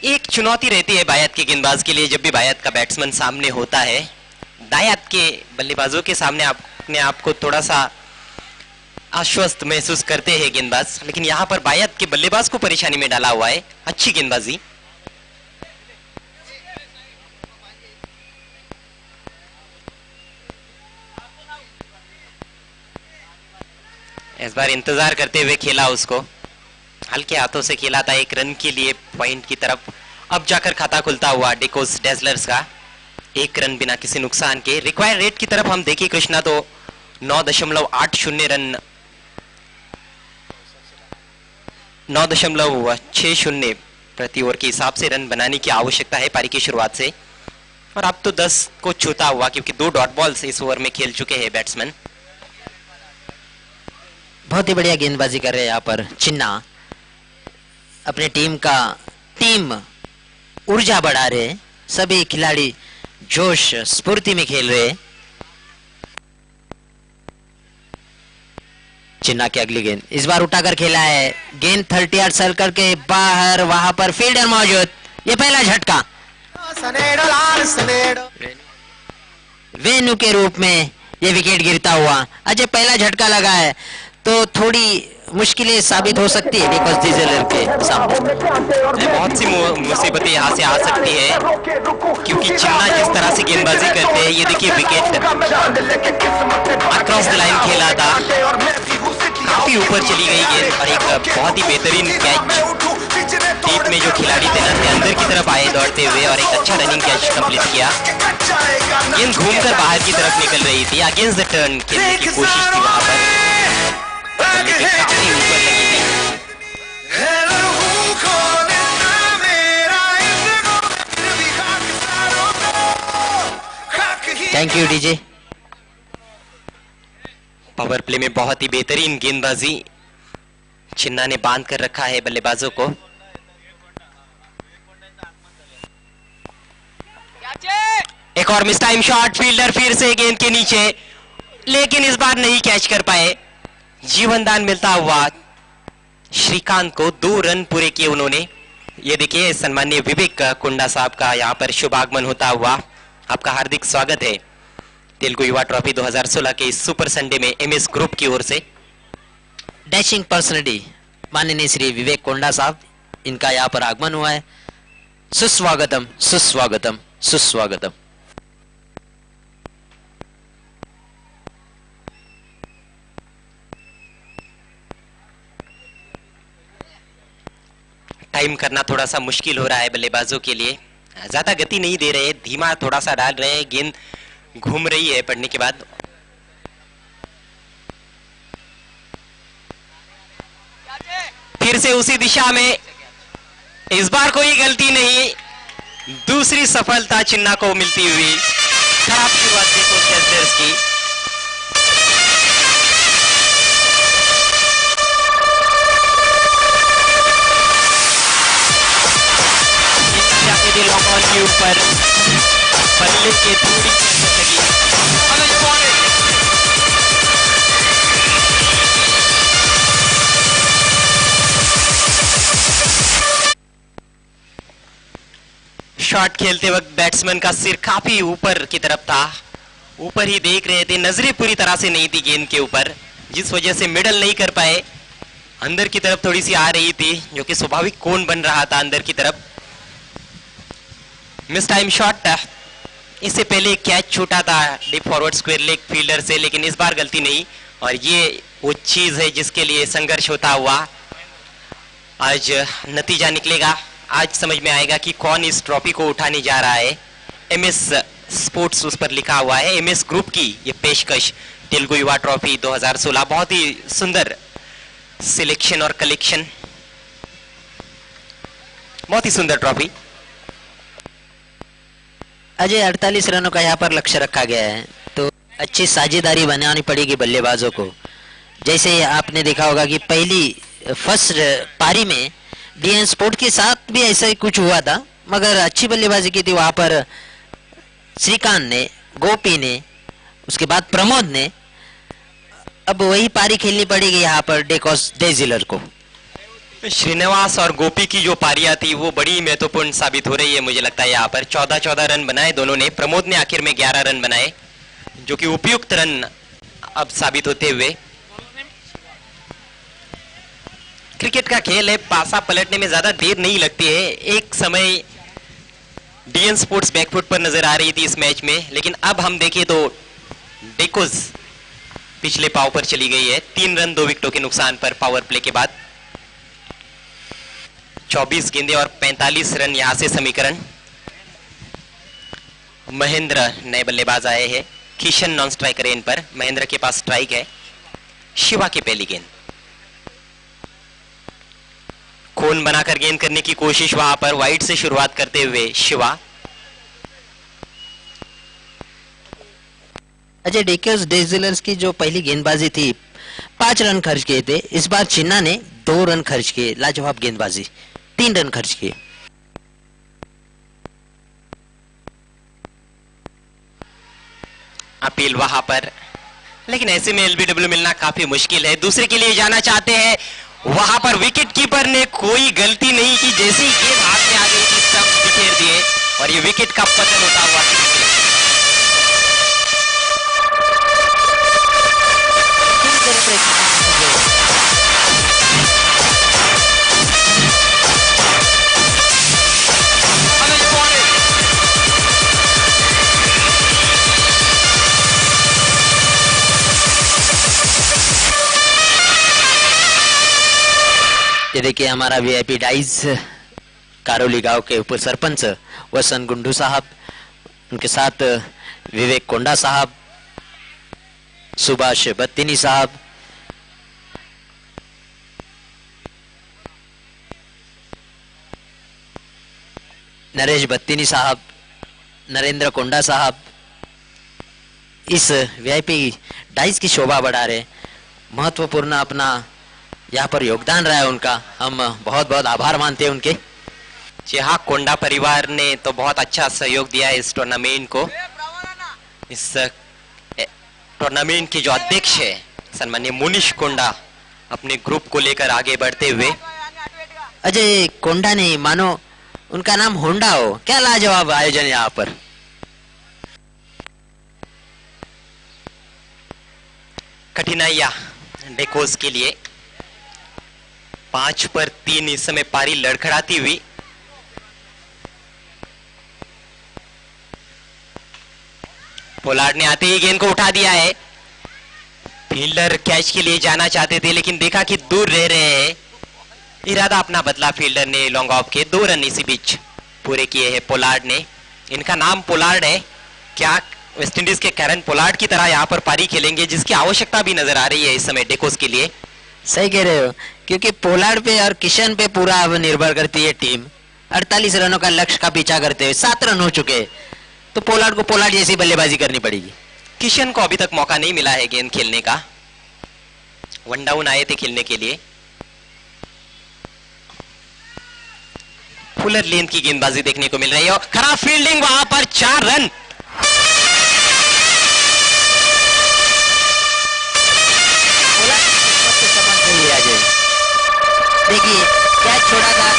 एक चुनौती रहती है बायत के गेंदबाज के लिए, जब भी बायत का बैट्समैन सामने होता है। दायत के बल्लेबाजों के सामने अपने आप को थोड़ा सा आश्वस्त महसूस करते हैं गेंदबाज, लेकिन यहां पर बायत के बल्लेबाज को परेशानी में डाला हुआ है। अच्छी गेंदबाजी। इस बार इंतजार करते हुए खेला, उसको हल्के हाथों से खेला था, एक रन के लिए पॉइंट की तरफ। अब जाकर खाता खुलता हुआ डिकोस डेजलर्स का, एक रन बिना किसी नुकसान के। रिक्वायर्ड रेट की तरफ हम देखें कृष्णा तो 9.80 रन, 9.60 प्रति ओवर के हिसाब से रन बनाने की आवश्यकता है पारी की शुरुआत से। और अब तो 10 को छूता हुआ, क्योंकि 2 डॉट बॉल्स इस ओवर में खेल चुके हैं बैट्समैन। बहुत ही बढ़िया गेंदबाजी कर रहे हैं यहाँ पर चिन्ना, अपने टीम ऊर्जा बढ़ा रहे हैं, सभी खिलाड़ी जोश स्फूर्ति में खेल रहे हैं। चिन्ना की अगली गेंद इस बार उठाकर खेला है, गेंद 30 यार्ड सर्कल के बाहर, वहां पर फील्डर मौजूद। ये पहला झटका वेन्यू के रूप में ये विकेट गिरता हुआ। अजय पहला झटका लगा है तो थोड़ी मुश्किलें साबित हो सकती है डिकोस डीजलर के सामने। बहुत सी मुसीबतें यहाँ से आ सकती है, क्योंकि चिन्ना जिस तरह से गेंदबाजी करते हैं। ये देखिए विकेट अक्रॉस द लाइन खेला था, काफी ऊपर चली गई गेंद और एक बहुत ही बेहतरीन कैच। डीप में जो खिलाड़ी तैनात थे अंदर की तरफ आए दौड़ते हुए और एक अच्छा रनिंग कैच कंप्लीट किया। गेंद घूमकर बाहर की तरफ निकल रही थी, अगेंस्ट द टर्न खेलने की कोशिश थी वहां पर, लेकिन काफी ऊपर लगी थी। Thank you DJ. Power play में बहुत ही बेहतरीन गेंदबाजी चिन्ना ने बांध कर रखा है बल्लेबाजों को। एक और मिस टाइम शॉट, फील्डर फिर से गेंद के नीचे, लेकिन इस बार नहीं कैच कर पाए। जीवनदान मिलता हुआ श्रीकांत को, 2 रन पूरे किए उन्होंने। ये देखिए सम्माननीय विवेक कुंडा साहब का यहाँ पर शुभ आगमन होता हुआ। आपका हार्दिक स्वागत है तेलुगु युवा ट्रॉफी 2016 के इस सुपर संडे में एमएस ग्रुप की ओर से। डैशिंग पर्सनलिटी माननीय श्री विवेक कोंडा साहब, इनका यहाँ पर आगमन हुआ है। सुस्वागतम सुस्वागतम सुस्वागतम। टाइम करना थोड़ा सा मुश्किल हो रहा है बल्लेबाजों के लिए। ज्यादा गति नहीं दे रहे, धीमा थोड़ा सा डाल रहे हैं, गेंद घूम रही है पड़ने के बाद। फिर से उसी दिशा में, इस बार कोई गलती नहीं, दूसरी सफलता चिन्ना को मिलती हुई। खराब शुरुआत देखो चेस्टर्स की। लॉन्ग ऑन के ऊपर बल्ले के थोड़ी लगी। शॉट खेलते वक्त बैट्समैन का सिर काफी ऊपर की तरफ था, ऊपर ही देख रहे थे, नजरें पूरी तरह से नहीं थी गेंद के ऊपर, जिस वजह से मिडल नहीं कर पाए। अंदर की तरफ थोड़ी सी आ रही थी, जो कि स्वाभाविक कोण बन रहा था अंदर की तरफ। Miss time shot. इससे पहले कैच छूटा था deep forward square leg fielder से, लेकिन इस बार गलती नहीं। और ये वो चीज है जिसके लिए संघर्ष होता हुआ आज नतीजा निकलेगा। आज समझ में आएगा कि कौन इस ट्रॉफी को उठाने जा रहा है। एमएस स्पोर्ट्स उस पर लिखा हुआ है, एमएस ग्रुप की ये पेशकश तेलुगु युवा ट्रॉफी 2016। बहुत ही सुंदर सिलेक्शन और कलेक्शन, बहुत ही सुंदर ट्रॉफी। अजय 48 रनों का यहाँ पर लक्ष्य रखा गया है, तो अच्छी साझेदारी बनानी पड़ेगी बल्लेबाजों को। जैसे आपने देखा होगा कि पहली फर्स्ट पारी में डीएन स्पोर्ट के साथ भी ऐसा ही कुछ हुआ था, मगर अच्छी बल्लेबाजी की थी वहां पर श्रीकांत ने, गोपी ने, उसके बाद प्रमोद ने। अब वही पारी खेलनी पड़ेगी यहाँ पर डेजिलर को। श्रीनिवास और गोपी की जो पारियां थी वो बड़ी महत्वपूर्ण साबित हो रही है मुझे लगता है। यहाँ पर 14-14 रन बनाए दोनों ने, प्रमोद ने आखिर में 11 रन बनाए, जो कि उपयुक्त रन अब साबित होते हुए। क्रिकेट का खेल है, पासा पलटने में ज्यादा देर नहीं लगती है। एक समय डीएन स्पोर्ट्स बैकफुट पर नजर आ रही थी इस मैच में, लेकिन अब हम देखें तो डेकोज पिछले पाव पर चली गई है। 3 रन 2 विकेटों के नुकसान पर पावर प्ले के बाद। 24 गेंदें और 45 रन यहां से समीकरण। महेंद्र नए बल्लेबाज आए हैं, किशन नॉन स्ट्राइकर इन पर। महेंद्र के पास स्ट्राइक है। शिवा की पहली गेंद, कोन बनाकर गेंद करने की कोशिश वहां पर वाइड से शुरुआत करते हुए शिवा। अजय डेजिलर्स की जो पहली गेंदबाजी थी 5 रन खर्च किए थे, इस बार चिन्ना ने 2 रन खर्च किए। लाजवाब गेंदबाजी, 3 रन खर्च किए। अपील वहां पर, लेकिन ऐसे में एलबीडब्ल्यू मिलना काफी मुश्किल है। दूसरे के लिए जाना चाहते हैं, वहां पर विकेट कीपर ने कोई गलती नहीं की। जैसे ही गेंद हाथ में आ गई थी, स्टंप बिखेर दिए और ये विकेट का पतन होता हुआ। ये देखिए हमारा वीआईपी डाइज कारोली गांव के उप सरपंच वसंत गुंडू साहब, उनके साथ विवेक कोंडा साहब, सुभाष बत्तिनी साहब, नरेश बत्तिनी साहब, नरेंद्र कोंडा साहब इस वीआईपी डाइज की शोभा बढ़ा रहे। महत्वपूर्ण अपना यहाँ पर योगदान रहा है उनका, हम बहुत बहुत आभार मानते हैं उनके। जी हाँ, कोंडा परिवार ने तो बहुत अच्छा सहयोग दिया है इस टूर्नामेंट को। इस टूर्नामेंट के जो अध्यक्ष है सन्माननीय मुनीश कोंडा, अपने ग्रुप को लेकर आगे बढ़ते हुए। अजय कोंडा नहीं, मानो उनका नाम होंडा हो। क्या लाजवाब आयोजन यहाँ पर। कठिनाइयां डेकोस के लिए। 5 पर 3 इस समय पारी लड़खड़ाती हुई। पोलार्ड ने आते ही गेंद को उठा दिया है। फील्डर कैच के लिए जाना चाहते थे, लेकिन देखा कि दूर रह रहे हैं। इरादा अपना बदला फील्डर ने लॉन्ग ऑफ के 2 रन इसी बीच पूरे किए हैं पोलार्ड ने। इनका नाम पोलार्ड है। क्या वेस्टइंडीज के कैरन पोलार्ड की तरह यहाँ पर पारी खेलेंगे, जिसकी आवश्यकता भी नजर आ रही है इस समय डेकोस के लिए। सही कह रहे हो, क्योंकि पोलार्ड पे और किशन पे पूरा अब निर्भर करती है टीम। 48 रनों का लक्ष्य का पीछा करते हुए 7 रन हो चुके, तो पोलार्ड को पोलार्ड जैसी बल्लेबाजी करनी पड़ेगी। किशन को अभी तक मौका नहीं मिला है गेंद खेलने का। 1 डाउन आए थे खेलने के लिए। फुलर लेंथ की गेंदबाजी देखने को मिल रही है और खराब फील्डिंग, वहां पर 4 रन। देखिए कैच छोड़ा था,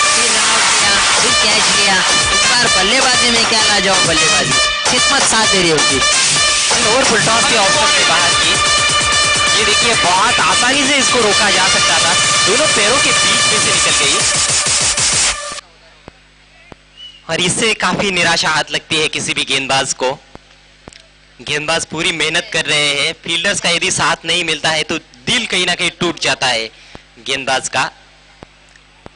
फिर रन आउट किया, फिर कैच लिया। इस बार बल्लेबाजी में क्या लाजवाब बल्लेबाजी, किस्मत साथ दे रही होती। ओवर फुल टॉस के ऑप्शन से बाहर की। ये देखिए बहुत आसानी से इसको रोका जा सकता था, दोनों पैरों के बीच में से निकल गई और इससे काफी निराशा हाथ लगती है किसी भी गेंदबाज को। गेंदबाज पूरी मेहनत कर रहे हैं, फील्डर्स का यदि साथ नहीं मिलता है तो दिल कहीं ना कहीं टूट जाता है गेंदबाज का।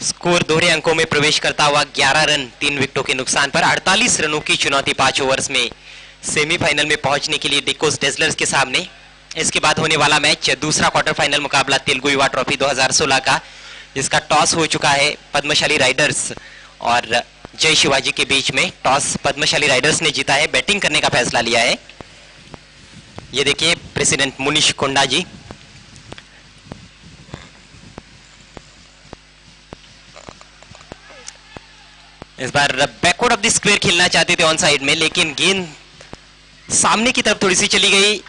स्कोर दोहरे अंकों में प्रवेश करता हुआ 11 रन 3 विकेटों के नुकसान पर 48 रनों की चुनौती 5 ओवर्स में सेमीफाइनल में पहुंचने के लिए डेकोस डेजलर्स के सामने। इसके बाद होने वाला मैच दूसरा क्वार्टर फाइनल मुकाबला तेलुगु युवा ट्रॉफी 2016 का, जिसका टॉस हो चुका है पद्मशाली राइडर्स और जय शिवाजी के बीच में। टॉस पद्मशाली राइडर्स ने जीता है, बैटिंग करने का फैसला लिया है। ये देखिए प्रेसिडेंट मुनीश कोंडा जी। इस बार बैकवर्ड ऑफ द स्क्वायर खेलना चाहते थे ऑन साइड में, लेकिन गेंद सामने की तरफ थोड़ी सी चली गई।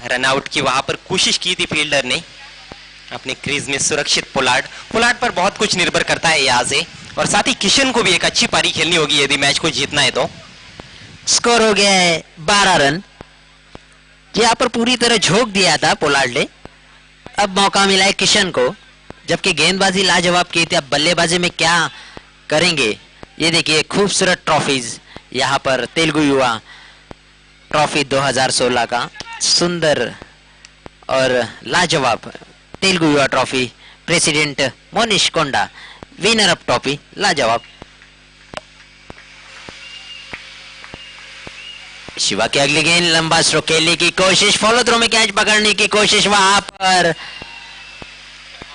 रन आउट की वहां पर कोशिश की थी फील्डर ने अपने क्रीज में सुरक्षित। पोलार्ड पर बहुत कुछ निर्भर करता है यहां से, और साथ ही किशन को भी एक अच्छी पारी खेलनी होगी यदि मैच को जीतना है तो। स्कोर हो गया है 12 रन। यहाँ पर पूरी तरह झोंक दिया था पोलार्ड ने, अब मौका मिला है किशन को, जबकि गेंदबाजी लाजवाब की थी। अब बल्लेबाजी में क्या करेंगे, ये देखिए खूबसूरत ट्रॉफीज यहाँ पर तेलुगु युवा ट्रॉफी 2016 का सुंदर और लाजवाब तेलुगु युवा trophy. President Monish Konda winner of trophy, लाजवाब। शिवा की अगली गेंद, लंबा स्ट्रोक खेलने की कोशिश, फॉलो थ्रो में कैच पकड़ने की कोशिश वहां पर,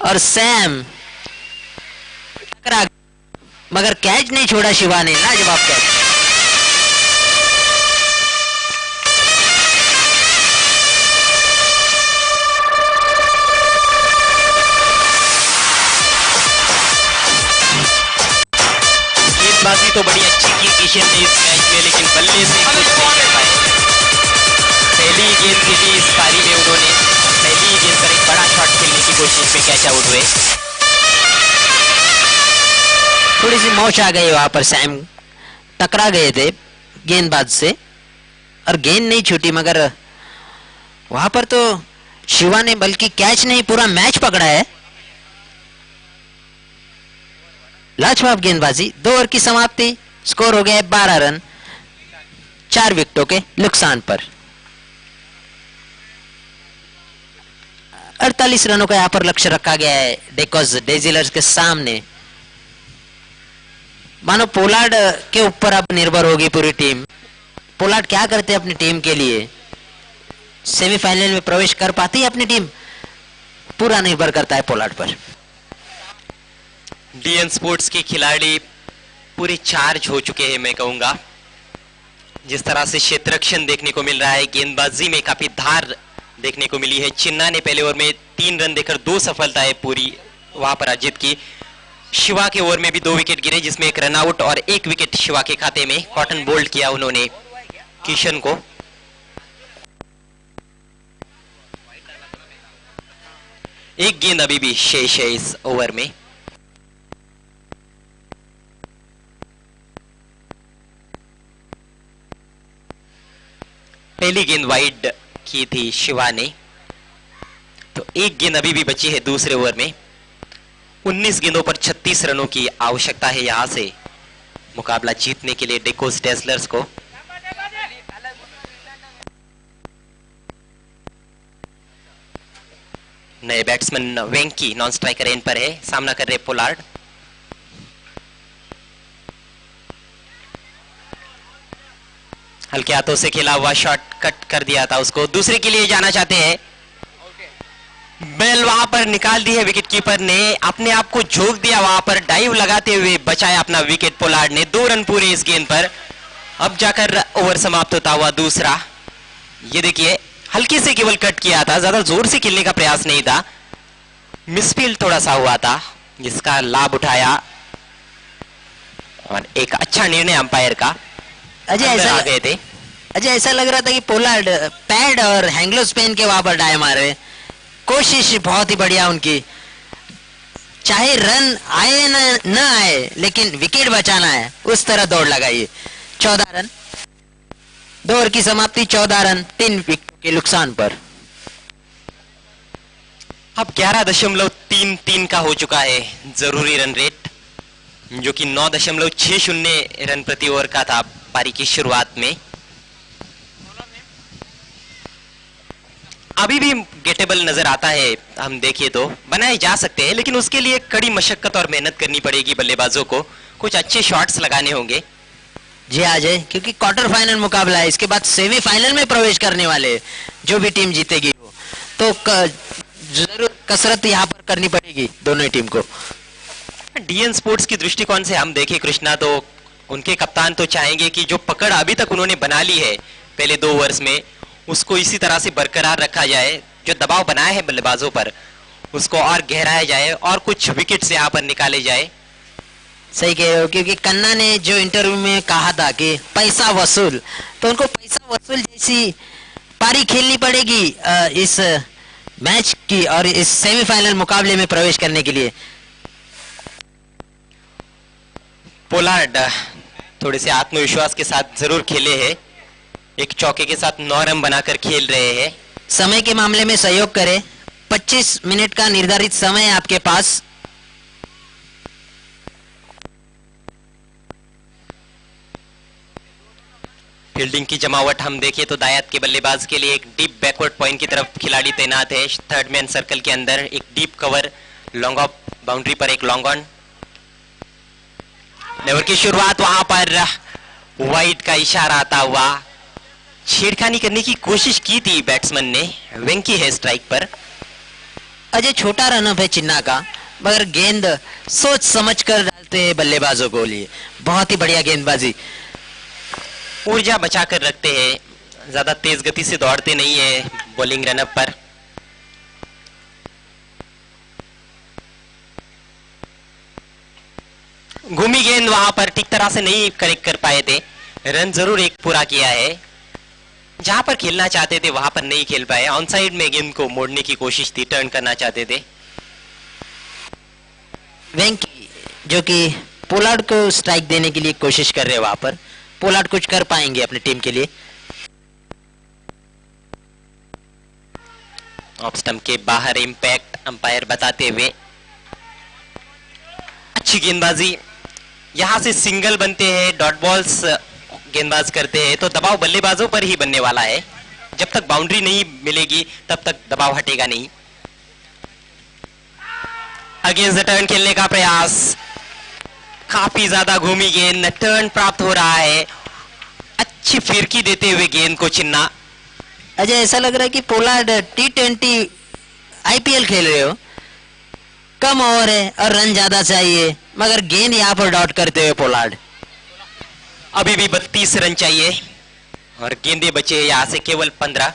और सैम टकरा मगर कैच नहीं छोड़ा शिवा ने, लाजवाब कैच। गेंदबाजी तो बड़ी अच्छी की किशन ने इस मैच में, लेकिन बल्ले से कुछ नहीं कर पाए। पहली गेंद के लिए इस पारी में उन्होंने पहली गेंद पर एक बड़ा शॉट खेलने की कोशिश में कैच आउट हुए। थोड़ी सी मौज आ गई वहां पर, सैम टकरा गए थे गेंदबाज से और गेंद नहीं छूटी, मगर वहां पर तो शिवा ने बल्कि कैच नहीं पूरा मैच पकड़ा है। लाजवाब गेंदबाजी। 2 ओवर की समाप्ति, स्कोर हो गया है 12 रन 4 विकेटों के नुकसान पर। 48 रनों का यहां पर लक्ष्य रखा गया है डेकोस डेजलर्स के सामने। मानो पोलार्ड के ऊपर अब निर्भर होगी पूरी टीम। पोलार्ड क्या करते हैं अपनी टीम के लिए, सेमीफाइनल में प्रवेश कर पाती है अपनी टीम, पूरा निर्भर करता है पोलार्ड पर। डीएन स्पोर्ट्स के खिलाड़ी पूरे चार्ज हो चुके हैं मैं कहूंगा। जिस तरह से क्षेत्ररक्षण देखने को मिल रहा है, गेंदबाजी में काफी धार देखने को मिली है। चिन्ना ने पहले ओवर में 3 रन देकर 2 सफलताएं पूरी वहां पर अर्जित की। शिवा के ओवर में भी 2 विकेट गिरे, जिसमें 1 रन आउट और 1 विकेट शिवा के खाते में। कॉटन बोल्ड किया उन्होंने किशन को। एक गेंद अभी भी शेष है इस ओवर में। पहली गेंद वाइड की थी शिवा ने, तो एक गेंद अभी भी बची है दूसरे ओवर में। 19 गेंदों पर 36 रनों की आवश्यकता है यहां से मुकाबला जीतने के लिए डेकोस डेजलर्स को। नए बैट्समैन वेंकी नॉन स्ट्राइकर एंड पर है, सामना कर रहे पोलार्ड। हल्के हाथों से खेला हुआ शॉट कट कर दिया था उसको, दूसरे के लिए जाना चाहते हैं। बेल वहां पर निकाल दी है, विकेट कीपर ने अपने आप को झोंक दिया, वहां पर डाइव लगाते हुए बचाया अपना विकेट पोलार्ड ने। 2 रन पूरे इस गेंद पर। अब जाकर ओवर समाप्त होता हुआ दूसरा। ये देखिए हल्के से केवल कट किया था, ज्यादा जोर से खेलने का प्रयास नहीं था, मिसफील्ड थोड़ा सा हुआ था जिसका लाभ उठाया और एक अच्छा निर्णय अंपायर का। अजय अंदर ऐसा आ गए थे। अजय ऐसा लग रहा था कि पोलार्ड पैड और हैंगलोस पेन के वहां पर डाय मारे। कोशिश बहुत ही बढ़िया उनकी, चाहे रन आए न आए लेकिन विकेट बचाना है, उस तरह दौड़ लगाई। 14 रन, 2 ओवर की समाप्ति, 14 रन 3 विकेट के नुकसान पर। अब 11.33 का हो चुका है जरूरी रन रेट, जो कि 9.60 रन प्रति ओवर का था पारी की शुरुआत में। अभी भी गेटेबल नजर आता है, हम देखिए तो बनाए जा सकते हैं, लेकिन उसके लिए कड़ी मशक्कत और मेहनत करनी पड़ेगी बल्लेबाजों को, कुछ अच्छे शॉट्स लगाने होंगे। जी अजय, क्योंकि क्वार्टर फाइनल मुकाबला है, इसके बाद सेमीफाइनल में प्रवेश करने वाले जो भी टीम जीतेगी वो, तो जरूर कसरत यहाँ पर करनी पड़ेगी दोनों टीम को। डीएन स्पोर्ट्स की दृष्टिकोण से हम देखें कृष्णा, तो उनके कप्तान तो चाहेंगे कि जो पकड़ अभी तक उन्होंने बना ली है पहले 2 ओवर्स में, उसको इसी तरह से बरकरार रखा जाए। जो दबाव बनाया है बल्लेबाजों पर उसको और गहराया जाए और कुछ विकेट्स यहाँ पर निकाले जाए। सही कह रहे हो, क्योंकि कन्ना ने जो इंटरव्यू में कहा था कि पैसा वसूल, तो उनको पैसा वसूल जैसी पारी खेलनी पड़ेगी इस मैच की और इस सेमीफाइनल मुकाबले में प्रवेश करने के लिए। पोलार्ड थोड़े से आत्मविश्वास के साथ जरूर खेले हैं, एक चौके के साथ 9 रन बनाकर खेल रहे हैं। समय के मामले में सहयोग करें, 25 मिनट का निर्धारित समय है आपके पास। फील्डिंग की जमावट हम देखें तो दायात के बल्लेबाज के लिए एक डीप बैकवर्ड पॉइंट की तरफ खिलाड़ी तैनात है, थर्ड मैन सर्कल के अंदर एक deep cover, long off boundary पर एक लॉन्ग ऑन। ओवर की शुरुआत वहां पर वाइड का इशारा आता हुआ, छेड़खानी करने की कोशिश की थी बैट्समैन ने, वेंकी है स्ट्राइक पर। अजय छोटा रनअप है चिन्ना का, मगर गेंद सोच समझ कर डालते हैं बल्लेबाजों को लिए, बहुत ही बढ़िया गेंदबाजी। ऊर्जा बचाकर रखते हैं, ज्यादा तेज गति से दौड़ते नहीं है बॉलिंग रनअप पर। घूमी गेंद वहां पर ठीक तरह से नहीं करेक्ट कर पाए थे, रन जरूर एक पूरा किया है, जहां पर खेलना चाहते थे वहां पर नहीं खेल पाए। ऑन साइड में गेंद को मोड़ने की कोशिश थी, टर्न करना चाहते थे। वेंकी जो कि पोलार्ड को स्ट्राइक देने के लिए कोशिश कर रहे हैं, वहां पर पोलार्ड कुछ कर पाएंगे अपनी टीम के लिए। ऑफ स्टंप के बाहर इंपैक्ट अंपायर बताते हुए, अच्छी गेंदबाजी, यहां से सिंगल बनते हैं, डॉट बॉल्स गेंदबाज करते हैं तो दबाव बल्लेबाजों पर ही बनने वाला है। जब तक बाउंड्री नहीं मिलेगी तब तक दबाव हटेगा नहीं। अगेंस्ट द टर्न खेलने का प्रयास, काफी ज्यादा घूमी गेंद, टर्न प्राप्त हो रहा है, अच्छी फिरकी देते हुए गेंद को चिन्ना। अजय ऐसा लग रहा है कि पोलार्ड T20 IPL खेल रहे हो, कम ओवर है और रन ज्यादा चाहिए, मगर गेंद यहाँ पर डॉट करते हुए पोलार्ड। अभी भी 32 रन चाहिए और गेंदे बचे यहां से केवल 15।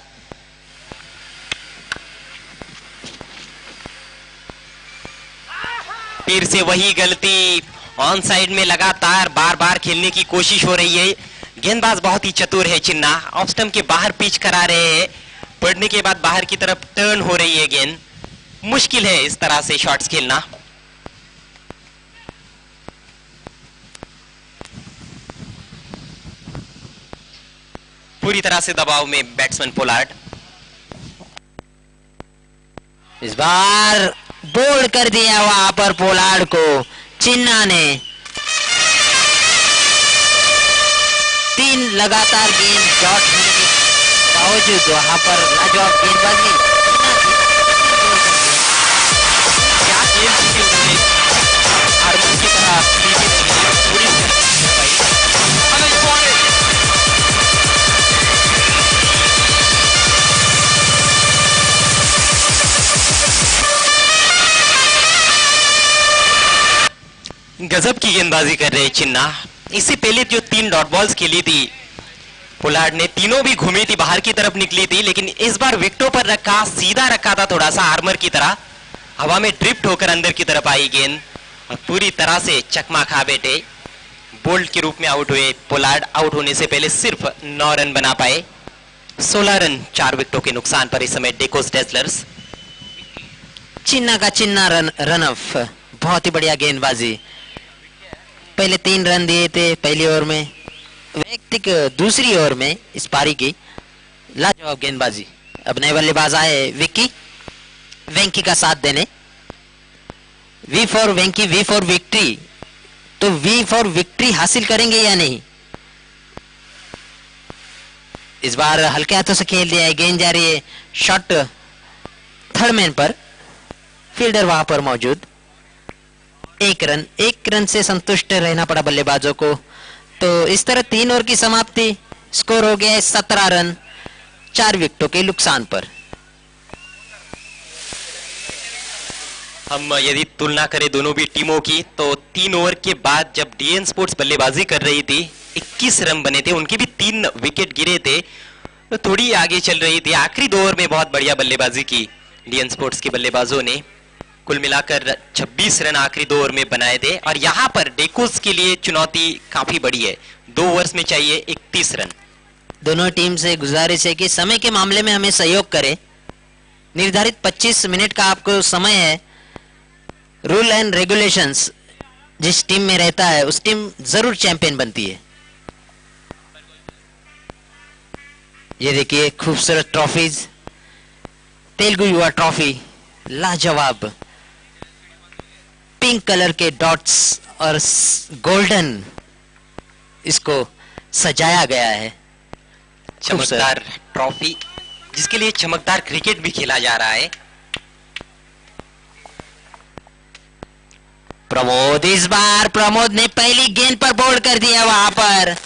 फिर से वही गलती, ऑन साइड में लगातार बार बार खेलने की कोशिश हो रही है। गेंदबाज बहुत ही चतुर है चिन्ना, ऑफ स्टंप के बाहर पिच करा रहे हैं, पड़ने के बाद बाहर की तरफ टर्न हो रही है गेंद। मुश्किल है इस तरह से शॉट्स खेलना। पूरी तरह से दबाव में बैट्समैन पोलार्ड। इस बार बोल्ड कर दिया वहां पर पोलार्ड को चिन्ना ने। 3 लगातार गेंद डॉट होने के बावजूद वहां पर लाजवाब गेंदबाजी चिन्ना की। गजब की गेंदबाजी कर रहे हैं चिन्ना। इससे पहले जो 3 डॉट बॉल्स खेली थी पोलार्ड ने, तीनों भी घूमी थी, बाहर की तरफ निकली थी, लेकिन इस बार विकेटों पर रखा, सीधा रखा था, थोड़ा सा आर्मर की तरह हवा में ड्रिफ्ट होकर अंदर की तरफ आई गेंद और पूरी तरह से चकमा खा बैठे। बोल्ड के रूप में आउट हुए पोलार्ड। आउट होने से पहले सिर्फ 9 रन बना पाए। 16 रन 4 विकेटों के नुकसान पर इस समय डेकोस डेजलर्स। चिन्ना का चिन्ना रन ऑफ, बहुत ही बढ़िया गेंदबाजी। पहले 3 रन दिए थे पहली ओवर में, वैयक्तिक दूसरी ओवर में इस पारी की लाजवाब गेंदबाजी। अब नए बल्लेबाज आए वेंकी का साथ देने। V for Venky, V for victory. तो वी फॉर विक्ट्री हासिल करेंगे या नहीं? इस बार हल्के हाथों से खेल दिया है, गेंद जा रही है शॉट थर्ड मैन पर, फील्डर वहां पर मौजूद। 1 रन से संतुष्ट रहना पड़ा बल्लेबाजों को। तो इस तरह 3 ओवर की समाप्ति, स्कोर हो गया है 17 रन 4 विकेटों के नुकसान पर। हम यदि तुलना करें दोनों भी टीमों की तो 3 ओवर के बाद जब डीएन स्पोर्ट्स बल्लेबाजी कर रही थी 21 रन बने थे, उनके भी 3 विकेट गिरे थे, तो थोड़ी आगे चल रही थी। आखिरी 2 ओवर में बहुत बढ़िया बल्लेबाजी की डीएन स्पोर्ट्स के बल्लेबाजों ने। कुल मिलाकर 26 रन आखिरी 2 ओवर में बनाए थे और यहां पर डेकोस के लिए चुनौती काफी बड़ी है। 2 ओवर्स में चाहिए 31 रन। दोनों टीम से गुजारिश है कि समय के मामले में हमें सहयोग करें। निर्धारित 25 मिनट का आपको समय है। रूल एंड रेगुलेशंस जिस टीम में रहता है उस टीम जरूर चैंपियन बनती है। ये देखिए खूबसूरत ट्रॉफीज, तेलुगु युवा ट्रॉफी, लाजवाब पिंक कलर के डॉट्स और गोल्डन इसको सजाया गया है। चमकदार ट्रॉफी जिसके लिए चमकदार क्रिकेट भी खेला जा रहा है। प्रमोद, इस बार प्रमोद ने पहली गेंद पर बोल्ड कर दिया वहां पर।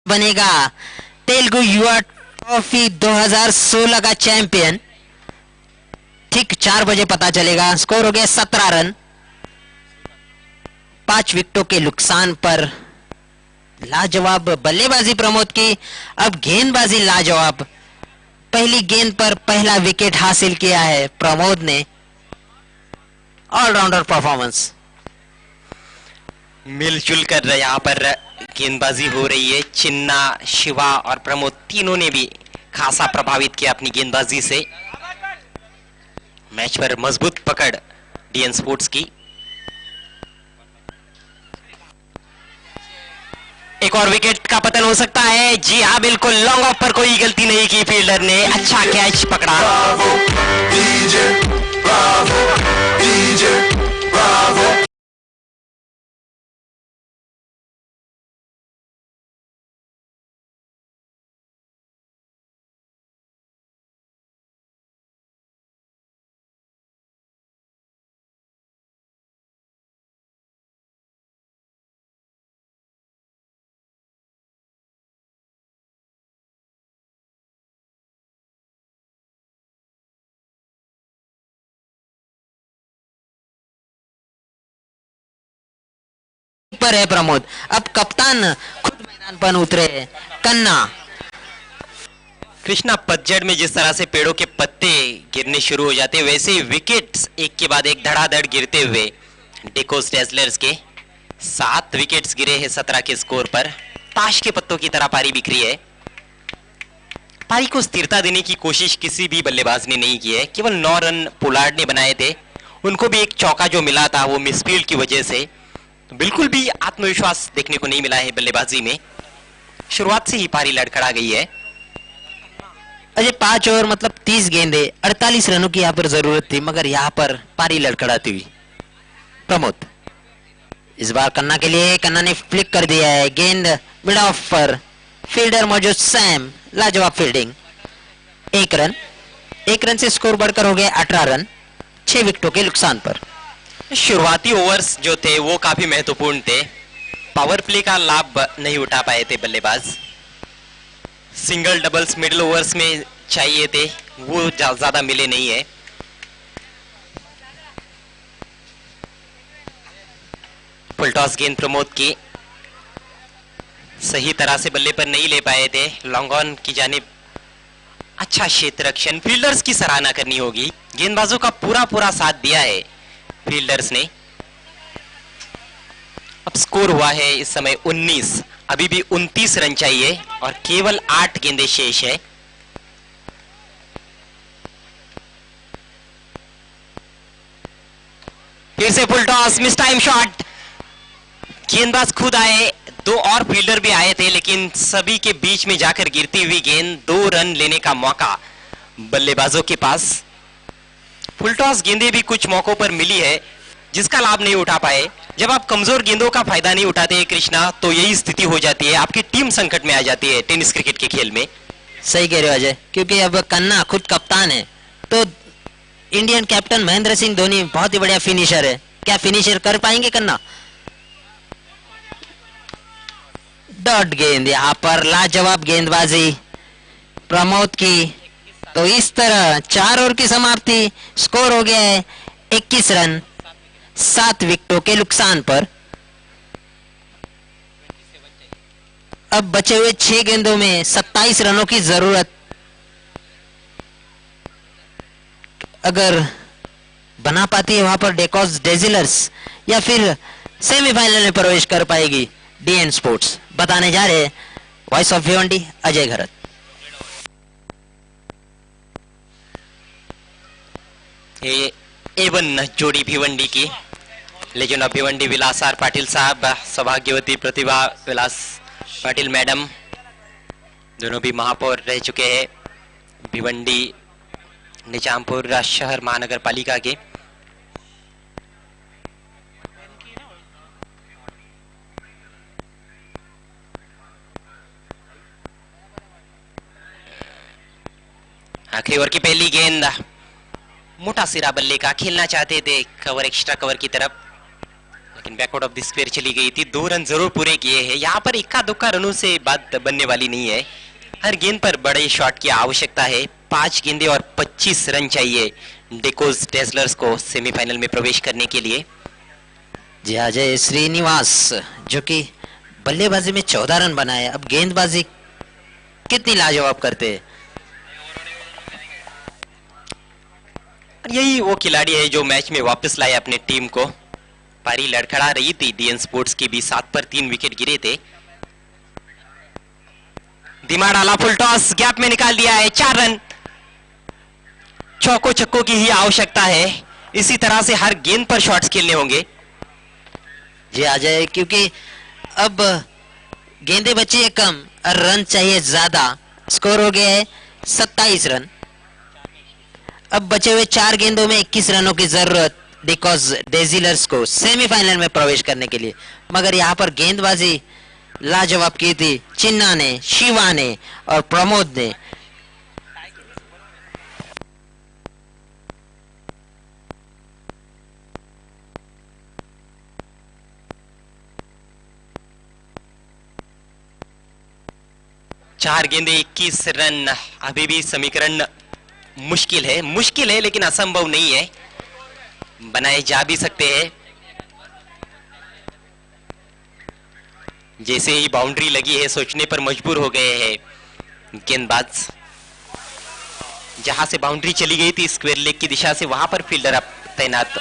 बनेगा तेलुगु युवा ट्रॉफी 2016 का चैंपियन। ठीक 4 बजे पता चलेगा। स्कोर हो गया 17 रन 5 विकेटों के नुकसान पर। लाजवाब बल्लेबाजी प्रमोद की, अब गेंदबाजी लाजवाब। पहली गेंद पर पहला विकेट हासिल किया है प्रमोद ने। Allrounder performance. मिलजुल कर यहाँ पर गेंदबाजी हो रही है। चिन्ना, शिवा और प्रमोद तीनों ने भी खासा प्रभावित किया अपनी गेंदबाजी से। मैच पर मजबूत पकड़ डीएन स्पोर्ट्स की। एक और विकेट का पतन हो सकता है। जी हाँ, बिल्कुल लॉन्ग ऑफ पर कोई गलती नहीं की फील्डर ने, अच्छा कैच पकड़ा। पर है प्रमोद। अब कप्तान खुद मैदान पर उतरे हैं। कन्ना, कृष्णा, पतझड़ में जिस तरह से पेड़ों के पत्ते गिरने शुरू हो जाते वैसे विकेट्स एक के बाद एक धड़ाधड़ गिरते हुए डेकोस डेजलर्स के 7 विकेट्स गिरे हैं 17 के स्कोर पर। ताश के पत्तों की तरह पारी बिखरी है। पारी को स्थिरता देने की कोशिश किसी भी बल्लेबाज ने नहीं की है। केवल 9 रन पोलार्ड ने बनाए थे, उनको भी एक चौका जो मिला था वो मिसफील्ड की वजह से। तो बिल्कुल भी आत्मविश्वास देखने को नहीं मिला है बल्लेबाजी में। शुरुआत से ही पारी लड़खड़ा गई है। अजय 5 ओवर मतलब 30 गेंदे, 48 रनों की यहां पर जरूरत थी, मगर यहां पर पारी लड़खड़ाती हुई। प्रमोद, इस बार कन्ना के लिए, कन्ना ने फ्लिक कर दिया है, गेंद मिड ऑफ पर, फील्डर मौजूद सैम, लाजवाब फील्डिंग, 1 रन से स्कोर बढ़कर हो गया 18 रन, 6 विकेटों के नुकसान पर। शुरुआती ओवर्स जो थे वो काफी महत्वपूर्ण थे, पावर प्ले का लाभ नहीं उठा पाए थे बल्लेबाज, सिंगल डबल्स मिडिल ओवर्स में चाहिए थे वो ज्यादा मिले नहीं है। फुल टॉस गेंद प्रमोद की, सही तरह से बल्ले पर नहीं ले पाए थे, लॉन्ग ऑन की जानिब अच्छा क्षेत्र रक्षण, फील्डर्स की सराहना करनी होगी, गेंदबाजों का पूरा साथ दिया है फील्डर्स ने। अब स्कोर हुआ है इस समय 19, अभी भी 29 रन चाहिए और केवल 8 गेंदें शेष है। फिर से full toss, miss time shot, गेंदबाज खुद आए, 2 और फील्डर भी आए थे लेकिन सभी के बीच में जाकर गिरती हुई गेंद, 2 रन लेने का मौका बल्लेबाजों के पास। फुल टॉस गेंदें भी कुछ मौकों पर मिली है जिसका लाभ नहीं उठा पाए। जब आप कमजोर गेंदों का फायदा नहीं उठाते कृष्णा तो यही स्थिति हो जाती है, आपकी टीम संकट में आ जाती है टेनिस क्रिकेट के खेल में। सही कह रहे हो अजय, क्योंकि अब कन्ना खुद कप्तान है तो इंडियन कैप्टन महेंद्र सिंह धोनी बहुत ही बढ़िया फिनिशर है, क्या फिनिशर कर पाएंगे कन्ना? डॉट गेंद, यहाँ पर लाजवाब गेंदबाजी प्रमोद की, तो इस तरह 4 ओवर की समाप्ति, स्कोर हो गया है 21 रन, 7 विकेटों के नुकसान पर। अब बचे हुए 6 गेंदों में 27 रनों की जरूरत, अगर बना पाती है वहां पर डेकॉस डेजिलर्स या फिर सेमीफाइनल में प्रवेश कर पाएगी डीएन स्पोर्ट्स। बताने जा रहे वॉइस ऑफ भिवंडी अजय घरत। ये एवन जोड़ी भिवंडी की, legend of Bhiwandi Vilas R Patil साहब, सौभाग्यवती प्रतिभा विलास पाटिल मैडम, दोनों भी महापौर रह चुके हैं भिवंडी निजामपुर शहर महानगर पालिका के। आखिरी ओवर की पहली गेंद, मोटा सिरा बल्ले का, खेलना चाहते थे कवर, एक्स्ट्रा कवर की तरफ, लेकिन बैकआउट ऑफ द स्क्वायर चली गई थी। 2 रन जरूर पूरे किए हैं, यहाँ पर इक्का दुक्का रनों से बात बनने वाली नहीं है, हर गेंद पर बड़े शॉट की आवश्यकता है। 5 गेंदें और 25 रन चाहिए डेकोस डेजलर्स को सेमीफाइनल में प्रवेश करने के लिए। जी अजय श्रीनिवास जो कि बल्लेबाजी में 14 रन बनाए, अब गेंदबाजी कितनी लाजवाब करते हैं। यही वो खिलाड़ी है जो मैच में वापस लाए अपने टीम को। पारी लड़खड़ा रही थी डीएन स्पोर्ट्स की भी, 7 पर 3 विकेट गिरे थे। दिमाग डाला, फुल टॉस, गैप में निकाल दिया है, 4 रन। चौको छक्कों की ही आवश्यकता है, इसी तरह से हर गेंद पर शॉट्स खेलने होंगे। जी अजय, क्योंकि अब गेंदे बची है कम और रन चाहिए ज्यादा, स्कोर हो गया है 27 रन। अब बचे हुए 4 गेंदों में 21 रनों की जरूरत डिकॉज डेजिलर्स को सेमीफाइनल में प्रवेश करने के लिए, मगर यहाँ पर गेंदबाजी लाजवाब की थी चिन्ना ने, शिवा ने और प्रमोद ने। चार गेंदे 21 रन, अभी भी समीकरण मुश्किल है लेकिन असंभव नहीं है, बनाए जा भी सकते हैं। जैसे ही बाउंड्री लगी है सोचने पर मजबूर हो गए हैं गेंदबाज। जहां से बाउंड्री चली गई थी स्क्वायर लेग की दिशा से, वहां पर फील्डर अब तैनात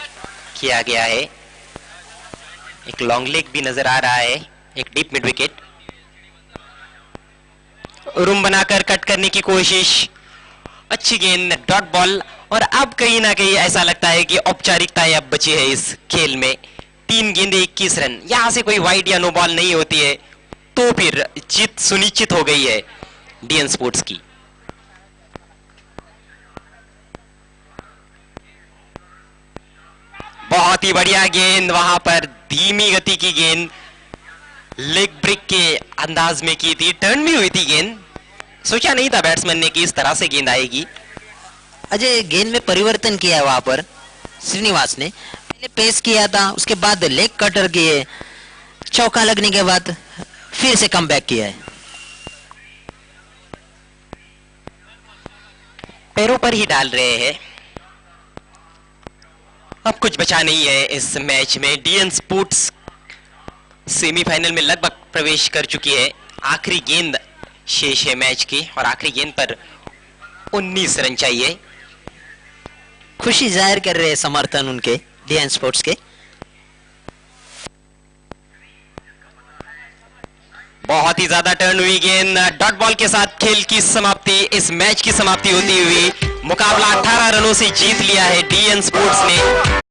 किया गया है। एक लॉन्ग लेग भी नजर आ रहा है, एक डीप मिड विकेट। रूम बनाकर कट करने की कोशिश, अच्छी गेंद, डॉट बॉल। और अब कहीं ना कहीं ऐसा लगता है कि औपचारिकताएं अब बची है इस खेल में। 3 गेंदे 21 रन, यहां से कोई वाइड या नो बॉल नहीं होती है तो फिर जीत सुनिश्चित हो गई है डीएन स्पोर्ट्स की। बहुत बहुत ही बढ़िया गेंद, वहां पर धीमी गति की गेंद लेग ब्रेक के अंदाज में की थी, टर्न भी हुई थी गेंद। सोचा नहीं था बैट्समैन ने कि इस तरह से गेंद आएगी। अजय, गेंद में परिवर्तन किया है वहां पर श्रीनिवास ने। पहले पेस किया था, उसके बाद लेग कटर किए, चौका लगने के बाद फिर से कमबैक किया है। पैरों पर ही डाल रहे हैं। अब कुछ बचा नहीं है इस मैच में। डीएन स्पोर्ट्स सेमीफाइनल में लगभग प्रवेश कर चुकी है। आखिरी गेंद शेष है मैच की और आखिरी गेंद पर 19 रन चाहिए। खुशी जाहिर कर रहे हैं समर्थन उनके डीएन स्पोर्ट्स के। बहुत ही ज्यादा टर्न हुई गेंद, डॉट बॉल के साथ खेल की समाप्ति, इस मैच की समाप्ति होती हुई मुकाबला 18 रनों से जीत लिया है डीएन स्पोर्ट्स ने।